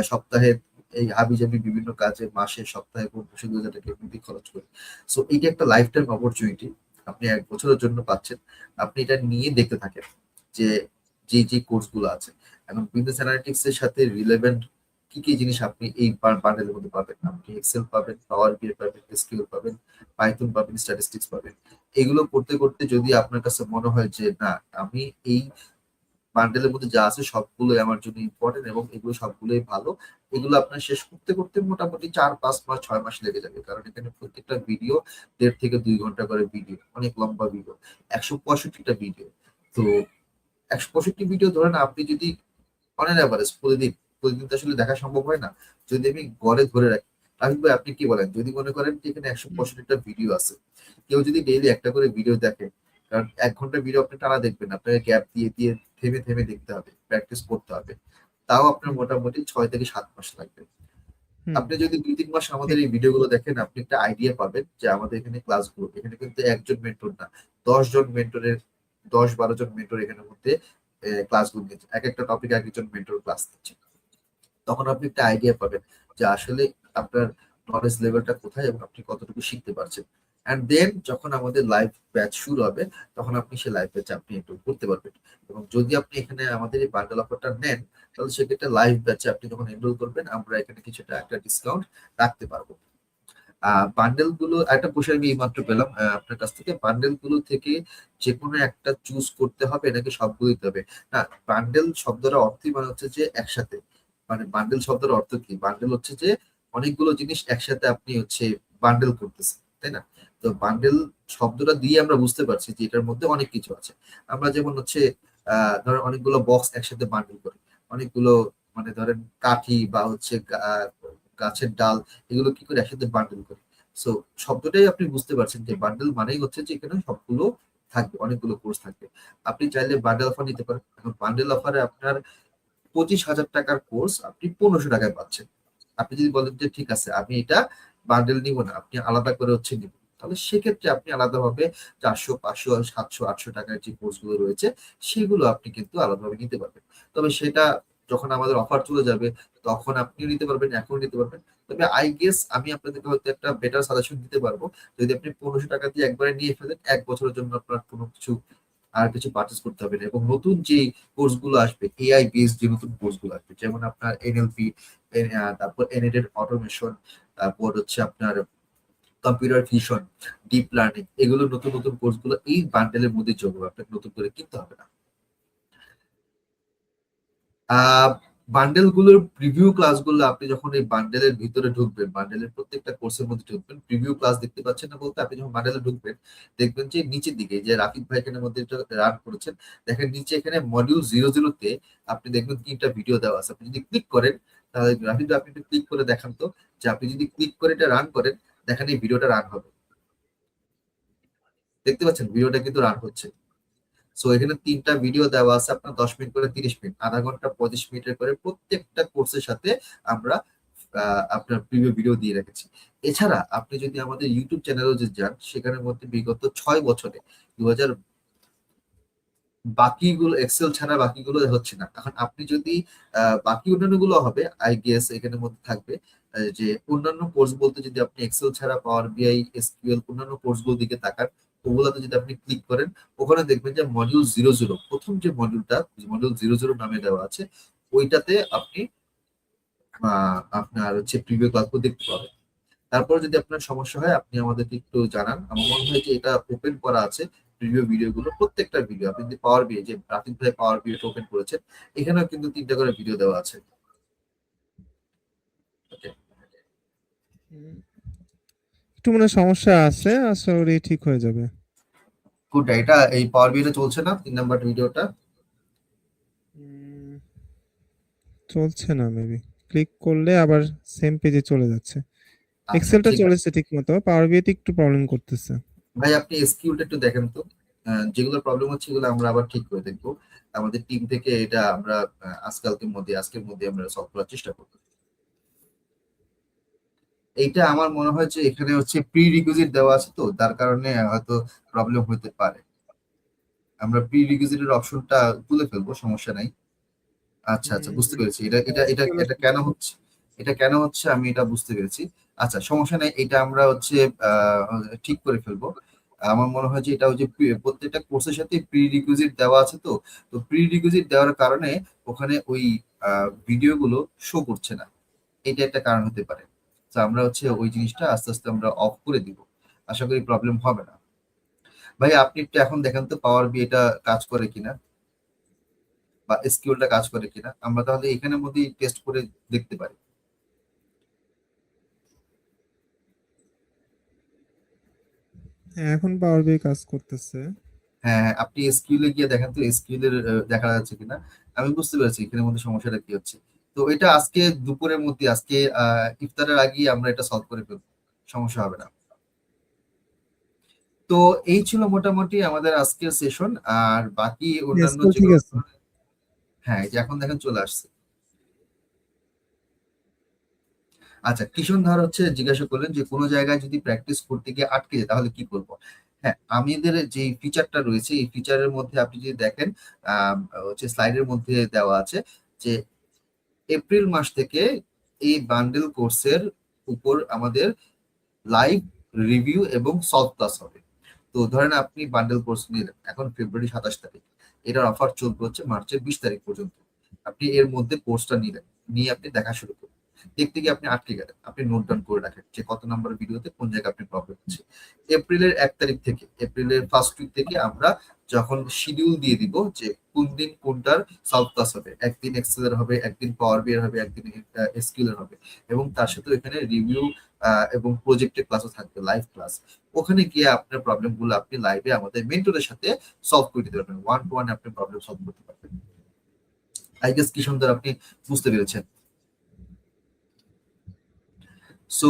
সপ্তাহে এই হাবিজাবি বিভিন্ন কাজে মাসে সপ্তাহে 1500-2000 টাকা এমনিতেই খরচ করি। সো এইটা একটা লাইফ টাইম অপরচুনিটি, আপনি 1 বছরের জন্য পাচ্ছেন। আপনি এটা নিয়ে দেখতে থাকেন যে যে কোর্স গুলো আছে, এখন বিজনেস অ্যানালিটিক্স এর সাথে রিলেভেন্ট কি কি জিনিস আপনি এই বান্ডেলের মধ্যে পাবেন। আপনি এক্সেল পাবেন, পাওয়ার বিআই পাবেন, এসকিউএল পাবেন, পাইথন পাবেন, স্ট্যাটিস্টিক্স পাবেন। এগুলো করতে করতে যদি আপনার কাছে মনে হয় যে না, আমি এই বান্ডেলের মধ্যে যা আছে সবগুলোই আমার জন্য ইম্পর্টেন্ট এবং এগুলো সবগুলোই ভালো, এগুলো আপনার শেষ করতে করতে মোটামুটি 4-5 মাস, 6 মাস লেগে যাবে। কারণ এখানে প্রত্যেকটা ভিডিও 1.5 থেকে 2 ঘন্টা করে ভিডিও, অনেক লম্বা ভিডিও, 165টা ভিডিও। তো 165 ভিডিও ধরেন আপনি যদি অন এন এভারেজ প্রতিদিন, প্রতিদিন তো আসলে দেখা সম্ভব হয় না, যদি আমি গড়ে ধরে রাখি, রাহিব ভাই আপনি কি বলেন, যদি মনে করেন যে এখানে 165টা ভিডিও আছে, কেউ যদি ডেইলি একটা করে ভিডিও দেখে, কারণ 1 ঘন্টা ভিডিও আপনি টানা দেখবেন না, আপনাকে গ্যাপ দিয়ে দিয়ে থেমে থেমে দেখতে হবে, প্র্যাকটিস করতে হবে, তাও আপনার হুম, মোটামুটি 6 থেকে 7 মাস লাগবে। হুম, আপনি যদি 2-3 মাস আমাদের ঠিক। এই ভিডিওগুলো দেখেন, আপনি একটা আইডিয়া পাবেন যে আমাদের এখানে ক্লাসগুলো, এখানে কিন্তু একজন মেন্টর না, 10 জন মেন্টরের, 10-12 জন মেন্টর এখানের মধ্যে ক্লাসগুলো নিচ্ছে, এক একটা টপিক এক একজন মেন্টর ক্লাস দিচ্ছে। তখন আপনি একটা আইডিয়া পাবেন যে আসলে আপনার নলেজ লেভেলটা কোথায় এবং আপনি কতটুকু শিখতে পারছেন। অ্যান্ড দেন যখন আমাদের লাইভ ব্যাচ শুরু হবে, তখন আপনি সেই লাইভ ব্যাচে আপনি একটু করতে পারবেন। এবং যদি আপনি এখানে আমাদের এই বান্ডেল অফারটা নেন, তাহলে সেক্ষেত্রে লাইভ ব্যাচে আপনি যখন এনরোল করবেন, আমরা এখানে কিছুটা একটা ডিসকাউন্ট রাখতে পারবো। বান্ডেল গুলো একটা কোশ্চেন আমি এইমাত্র পেলাম আপনার কাছ থেকে, বান্ডেল গুলো থেকে যে কোনো একটা চুজ করতে হবে নাকি সবগুলো দিতে হবে? না, বান্ডেল শব্দটা অর্থই মানে হচ্ছে যে একসাথে, মানে বান্ডেল শব্দের অর্থ কি, বান্ডেল হচ্ছে যে অনেকগুলো জিনিস একসাথে আপনি হচ্ছে বান্ডেল করতেছেন, তাই না? তো বান্ডেল শব্দটা দিয়ে আমরা বুঝতে পারছি যে এটার মধ্যে অনেক কিছু আছে। আমরা যেমন হচ্ছে ধরেন অনেকগুলো বক্স একসাথে বান্ডেল করি, অনেকগুলো, মানে ধরেন কাঠি বা হচ্ছে গাছের ডাল, এগুলো কি করে একসাথে বান্ডেল করি। সো শব্দটাই আপনি বুঝতে পারছেন যে বান্ডেল মানেই হচ্ছে যে এখানে সবগুলো থাকবে, অনেকগুলো কোর্স থাকবে। আপনি চাইলে বান্ডেল অফার নিতে পারেন। এখন বান্ডেল অফারে আপনার 25,000 টাকার কোর্স আপনি 1500 টাকায় পাচ্ছেন। আপনি যদি বলেন যে ঠিক আছে আমি এটা বান্ডেল নিব না, আপনি আলাদা করে হচ্ছে নিব, তাহলে সেক্ষেত্রে আপনি আলাদাভাবে 400, 500, 700, 800 টাকার যে কোর্সগুলো রয়েছে সেগুলো আপনি কিন্তু আলাদাভাবে নিতে পারবেন। তবে সেটা যখন আমাদের অফার চলে যাবে তখন আপনিও নিতে পারবেন, এখনও নিতে পারবেন। তবে আই গেস আমি আপনাদেরকে হয়তো একটা বেটার সাজেশন দিতে পারবো। যদি আপনি 1500 টাকা দিয়ে একবারে নিয়ে ফেলেন, 1 বছরের জন্য আপনার কোনো কিছু আর কিছু পারচেজ করতে হবে না। এবং নতুন যে কোর্সগুলো আসবে, এআই বেসড যে নতুন কোর্সগুলো আসবে, যেমন আপনার এনএলপি, তারপর এনএডেড অটোমেশন, তারপর হচ্ছে আপনার কম্পিউটার ভিশন, ডিপ লার্নিং, এগুলো নতুন নতুন কোর্সগুলো এই বান্ডেলের মধ্যে যোগ হবে, আপনাকে নতুন করে কিনতে হবে না। বান্ডেল গুলোর প্রিভিউ ক্লাসগুলো আপনি যখন এই বান্ডেলের ভিতরে ঢুকবেন, বান্ডেলের প্রত্যেকটা কোর্সের মধ্যে ঢুকবেন, প্রিভিউ ক্লাস দেখতে পাচ্ছেন না বলতে, আপনি যখন বান্ডেলে ঢুকবেন দেখবেন যে নিচের দিকে যে রাফিক ভাই এখানে মধ্যে রান করেছেন, দেখেন নিচে এখানে মডিউল 00 তে আপনি দেখবেন 3টা ভিডিও দেওয়া আছে। আপনি যদি ক্লিক করেন তাহলে রাফিক ভাই আপনি একটু ক্লিক করে দেখান তো, যে আপনি যদি ক্লিক করে এটা রান করেন, দেখেন এই ভিডিওটা রান হবে। দেখতে পাচ্ছেন ভিডিওটা কিন্তু রান হচ্ছে। সো এখানে 3টা ভিডিও দেওয়া আছে আপনার 10 মিনিট করে, 30 মিনিট, আধা ঘন্টা, 25 মিনিটের করে প্রত্যেকটা কোর্সের সাথে আমরা আপনার প্রিভিউ ভিডিও দিয়ে রেখেছি। এছাড়া আপনি যদি আমাদের ইউটিউব চ্যানেলেও যে যান, সেখানের মধ্যে বিগত 6 বছরে 2000 বাকিগুলো এক্সেল ছাড়া বাকিগুলো হচ্ছে না। এখন আপনি যদি বাকি অন্যান্য গুলো হবে আই গেস এখানের মধ্যে থাকবে, যে অন্যান্য কোর্স বলতে যদি আপনি এক্সেল ছাড়া পাওয়ার বিআই, এসকিউএল অন্যান্য কোর্সগুলো দিকে তাকান, ওগুলাতে যদি আপনি ক্লিক করেন, ওখানে দেখবেন যে মডিউল 00, প্রথম যে মডিউলটা, মডিউল 00 নামে দেওয়া আছে, ওইটাতে আপনি আপনার হচ্ছে প্রিভিউ ক্লাসগুলো দেখতে পাবেন। তারপর যদি আপনার সমস্যা হয় আপনি আমাদেরকে একটু জানান। আমার মনে হয় যে এটা ওপেন করা আছে প্রিভিউ ভিডিওগুলো, প্রত্যেকটা ভিডিও আপনি যদি পাওয়ার বিয়ে, যে রাফিক ভাই পাওয়ার বিয়েটা ওপেন করেছেন, এখানেও কিন্তু 3টা করে ভিডিও দেওয়া আছে। ওকে, একটু মনে হয় সমস্যা আছে, আশা করি ঠিক হয়ে যাবে। গুড। এটা এই পাওয়ার বিয়েটা চলছে না 3 নাম্বার ভিডিওটা? উম, চলছে না মেবি, ক্লিক করলে আবার সেম পেজে চলে যাচ্ছে। আচ্ছা এক্সেলটা ঠিক আছে চলেছে ঠিক মতো, পাওয়ার বিআইতে একটু প্রবলেম করতেছে। ভাই, আপনি এসকিউটা একটু দেখেন তো। যেগুলো প্রবলেম হচ্ছে এগুলো আমরা আবার ঠিক করে দেখবো। আমাদের টিম থেকে এটা আমরা আজকের মধ্যে আমরা সলভ করার চেষ্টা করবো। এইটা আমার মনে হয় যে এখানে হচ্ছে প্রি রিকুইজিট দেওয়া আছে, তো তার কারণে হয়তো প্রবলেম হতে পারে। আমরা প্রি রিকুইজিটের অপশনটা তুলে ফেলবো, সমস্যা নাই। আচ্ছা আচ্ছা, বুঝতে পেরেছি। এটা এটা এটা এসকিউএল এটা কেন হচ্ছে, এটা কেন হচ্ছে আমি এটা বুঝতে পেরেছি। আচ্ছা সমস্যা নাই, এটা আমরা হচ্ছে ঠিক করে ফেলবো। আমার মনে হয় যে এটা হচ্ছে প্রত্যেকটা কোর্সের সাথে প্রি রিকুইজিট দেওয়া আছে, তো তো প্রি রিকুইজিট দেওয়ার কারণে ওখানে ওই ভিডিওগুলো শো করছে না। এটা একটা কারণ হতে পারে। তো আমরা হচ্ছে ওই জিনিসটা আস্তে আস্তে আমরা অফ করে দিব। আশা করি প্রবলেম হবে না। ভাই আপনি একটু এখন দেখেন তো পাওয়ার বি এটা কাজ করে কিনা, বা এসকিউএলটা কাজ করে কিনা, আমরা তাহলে এখানের মধ্যেই টেস্ট করে দেখতে পারি। হ্যাঁ, এখন পাওয়ার বিআই কাজ করতেছে। হ্যাঁ হ্যাঁ, আপনি এসকিউএল এ গিয়ে দেখেন তো এসকিউএল এর দেখা যাচ্ছে কিনা। আমি বুঝতে পেরেছি এখানের মধ্যে সমস্যাটা কি হচ্ছে। তো এটা আজকে দুপুরের মধ্যে, আজকে ইফতারের আগেই আমরা এটা সলভ করে ফেলবো, সমস্যা হবে না। তো এই ছিল মোটামুটি আমাদের আজকের সেশন। আর বাকি অন্যান্য এসকিউএল ঠিক যেগুলো, আছে। হ্যাঁ এই যে এখন দেখেন চলে আসছে। আচ্ছা, কিষণ ধর হচ্ছে জিজ্ঞাসা করলেন যে কোনো জায়গায় যদি প্র্যাকটিস করতে গিয়ে আটকে যায় তাহলে কি করব। হ্যাঁ, আমাদের যে ফিচারটা রয়েছে এই ফিচারের মধ্যে আপনি যদি দেখেন, হচ্ছে স্লাইডের মধ্যে দেওয়া আছে যে এপ্রিল মাস থেকে এই বান্ডেল কোর্সের উপর আমাদের লাইভ রিভিউ এবং সলভ ক্লাস হবে। তো ধরেন আপনি বান্ডেল কোর্স নিলেন এখন ফেব্রুয়ারি 27 তারিখ, এটার অফার চলবে হচ্ছে মার্চের 20 তারিখ পর্যন্ত। আপনি এর মধ্যে কোর্সটা নিলেন, নিয়ে আপনি দেখা শুরু করুন। দেখতে গিয়ে আপনি আটকে গেলেন, আপনি নোট ডাউন করে রাখেন যে কত নম্বর ভিডিওতে কোন জায়গায় আপনি প্রবলেম হচ্ছে। এপ্রিলের 1 তারিখ থেকে, এপ্রিলের ফার্স্ট উইক থেকে আমরা যখন শিডিউল দিয়ে দিব যে কোন দিন কোনটার সলভ ক্লাস হবে, একদিন এক্সেলের হবে, একদিন পাওয়ার বি এর হবে, একদিন এসকিউএল এর হবে, এবং তার সাথে এখানে রিভিউ এবং প্রজেক্টের ক্লাসও থাকবে, লাইভ ক্লাস। ওখানে গিয়ে আপনার প্রবলেম গুলো আপনি লাইভে আমাদের মেন্টরের সাথে সলভ করে দিতে পারবেন, ওয়ান টু ওয়ান আপনি প্রবলেম সলভ করতে পারবেন। আই গেস কি সুন্দর আপনি বুঝতে পেরেছেন। সো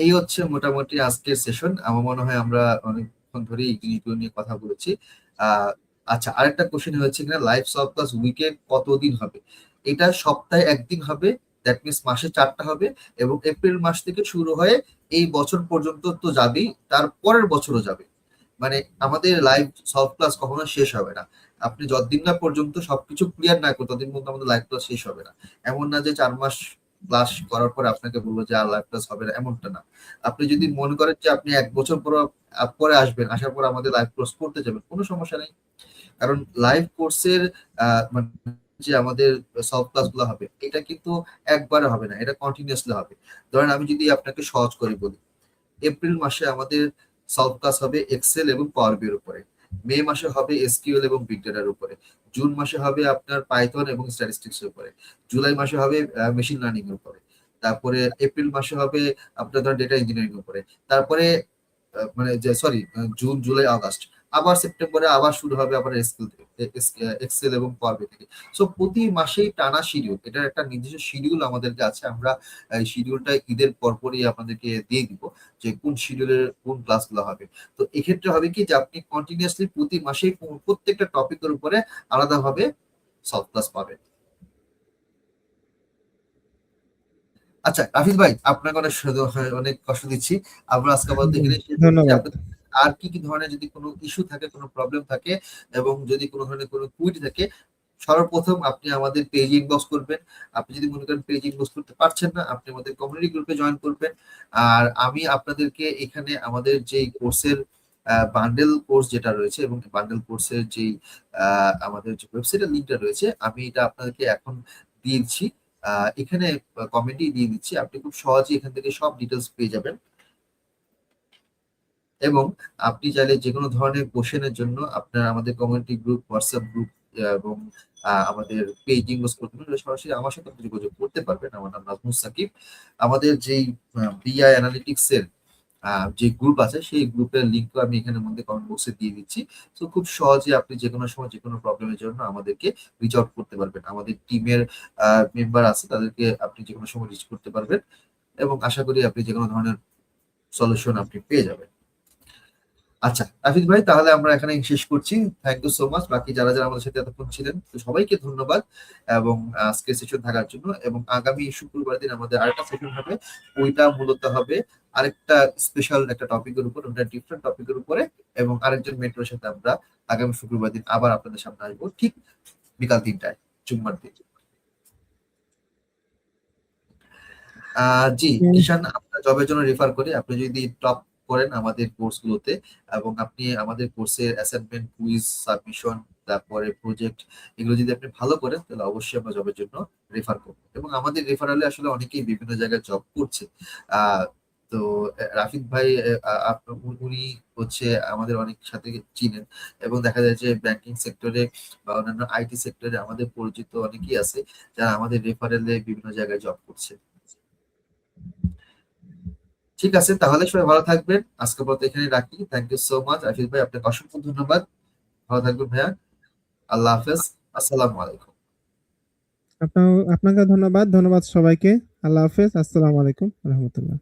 এই হচ্ছে মোটামুটি আজকের সেশন। আমার মনে হয় আমরা অনেকক্ষণ ধরে এই জিনিসগুলো নিয়ে কথা বলেছি। আহ আচ্ছা, আরেকটা কোশ্চেন হচ্ছে কিনা লাইভ সলভ ক্লাস উইকে কতদিন হবে। এটা সপ্তাহে একদিন হবে, দ্যাট মিনস মাসে 4টা হবে, এবং এপ্রিল মাস থেকে শুরু হয়ে এই বছর পর্যন্ত তো যাবেই, তার পরের বছরও যাবে। মানে আমাদের লাইভ সলভ ক্লাস কখনো শেষ হবে না। আপনি যতদিন না পর্যন্ত সবকিছু ক্লিয়ার না করো ততদিন পর্যন্ত আমাদের লাইভ ক্লাস শেষ হবে না। এমন না যে 4 মাস ক্লাস করার পর আপনাকে বলবো যে আর লাইভ ক্লাস হবে না, এমনটা না। আপনি যদি মনে করেন যে আপনি 1 বছর পরে আসবেন, আসার পর আমাদের লাইভ কোর্স করতে যাবেন, কোনো সমস্যা নেই। কারণ লাইভ কোর্সের মানে যে আমাদের সলভ ক্লাস গুলো হবে, এটা কিন্তু একবারে হবে না, এটা কন্টিনিউয়াসলি হবে। ধরেন আমি যদি আপনাকে সহজ করে বলি, এপ্রিল মাসে আমাদের সলভ ক্লাস হবে এক্সেল এবং পাওয়ার বির উপরে, মে মাসে হবে এসকিউএল এবং বিগ ডেটার উপরে, জুন মাসে হবে আপনার পাইথন এবং স্ট্যাটিস্টিক্স এর উপরে, জুলাই মাসে হবে মেশিন লার্নিং এর উপরে, তারপরে এপ্রিল মাসে হবে আপনার ধর ডেটা ইঞ্জিনিয়ারিং এর উপরে, তারপরে মানে যে সরি জুন জুলাই আগস্ট, আবার সেপ্টেম্বরে আবার শুরু হবে আবার এক্সেল এবং পাওয়ার বি থেকে। সো প্রতি মাসেই টানা শিডিউল, এটার একটা নির্দিষ্ট শিডিউল আমাদেরকে আছে। আমরা এই শিডিউলটা ঈদের পরপরই আপনাদেরকে দিয়ে দিব যে কোন শিডিউলের কোন ক্লাসগুলো হবে। তো এক্ষেত্রে হবে কি যে আপনি কন্টিনিউয়াসলি প্রতি মাসেই প্রত্যেকটা টপিকের উপরে আলাদাভাবে সলভ ক্লাস পাবেন। আচ্ছা রাফিজ ভাই, আপনাকে অনেক অনেক কষ্ট দিচ্ছি। আমরা আজকে আপাতত এখানে শেষ করছি। ধন্যবাদ। আর কি কি ধরনের যদি কোনো ইস্যু থাকে, কোনো প্রবলেম থাকে, এবং যদি কোনো ধরনের কোনো কুইজ থাকে, সর্বপ্রথম আপনি আমাদের পেজে ইনবক্স করবেন। আপনি যদি মনে করেন পেজে ইনবক্স করতে পারছেন না, আপনি আমাদের কমিউনিটি গ্রুপে জয়েন করবেন। আর আমি আপনাদেরকে এখানে আমাদের যেই কোর্সের বান্ডেল কোর্স যেটা রয়েছে, এবং বান্ডেল কোর্সের যেই আমাদের যে ওয়েবসাইটের লিঙ্কটা রয়েছে, আমি এটা আপনাদেরকে এখন দিয়েছি। এখানে কমেন্টই দিয়ে দিচ্ছি, আপনি খুব সহজেই এখান থেকে সব ডিটেলস পেয়ে যাবেন। এবং আপনি চাইলে যে কোনো ধরনের কোশ্চেনের জন্য আপনার আমাদের কমিউনিটি গ্রুপ, হোয়াটসঅ্যাপ গ্রুপ এবং আমাদের পেজ ইনবক্স করতে পারেন, সরাসরি আমার সাথে আপনি যোগাযোগ করতে পারবেন। আমার নাম নাজমুস সাকিব। আমাদের যেই বিআই অ্যানালিটিক্স এর যে গ্রুপ আছে, সেই গ্রুপের লিঙ্কও আমি এখানে মধ্যে কমেন্ট বক্সে দিয়ে দিচ্ছি। তো খুব সহজে আপনি যে কোনো সময় যে কোনো প্রবলেমের জন্য আমাদেরকে রিচ আউট করতে পারবেন। আমাদের টিমের মেম্বার আছে, তাদেরকে আপনি যে কোনো সময় রিচ করতে পারবেন, এবং আশা করি আপনি যে কোনো ধরনের সলিউশন আপনি পেয়ে যাবেন। আচ্ছা রাফিজ ভাই, তাহলে আমরা এখানে শেষ করছি। Thank you so much. বাকি যারা যারা আমাদের সাথে এতক্ষণ ছিলেন, তো সবাইকে ধন্যবাদ এবং আজকে সেশন থাকার জন্য। এবং আগামী শুক্রবার দিন আমাদের আরেকটা সেশন হবে, ওইটা মূলত হবে আরেকটা স্পেশাল একটা টপিকের উপর, ওটা ডিফারেন্ট টপিকের উপরে, এবং আরেকজন মেন্টরের সাথে আমরা আগামী শুক্রবার দিন আবার আপনাদের সামনে আসবো, ঠিক বিকাল 3টায়, জুম্মার দিন। জি, ঈশান, আপনার জবের জন্য রেফার করি। আপনি যদি টপ করেন আমাদের কোর্সগুলোতে, এবং আপনি আমাদের কোর্সের অ্যাসাইনমেন্ট, কুইজ, সাবমিশন, তারপরে প্রজেক্ট, এগুলো যদি আপনি ভালো করেন, তাহলে অবশ্যই আমরা জবের জন্য রেফার করবো। এবং আমাদের রেফারালে আসলে অনেকেই বিভিন্ন জায়গায় জব করছে। আহ তো রাফিদ ভাই, উনি হচ্ছে আমাদের অনেক সাথে চিনেন, এবং দেখা যায় যে ব্যাংকিং সেক্টরে বা অন্যান্য আইটি সেক্টরে আমাদের পরিচিত অনেকেই আছে, যারা আমাদের রেফারেলে বিভিন্ন জায়গায় জব করছে। ঠিক আছে, তাহলে সবাই ভালো থাকবেন। আজকে পর্যন্ত এখানে রাখি। Thank you so much Ashish ভাই, আপনাকে অসংখ্য ধন্যবাদ। ভালো থাকবেন ভাইয়া। আল্লাহ হাফেজ। আসসালামু আলাইকুম। আপনাকে ধন্যবাদ। ধন্যবাদ সবাইকে। আল্লাহ হাফেজ। আসসালামু আলাইকুম রহমতুল্লাহ।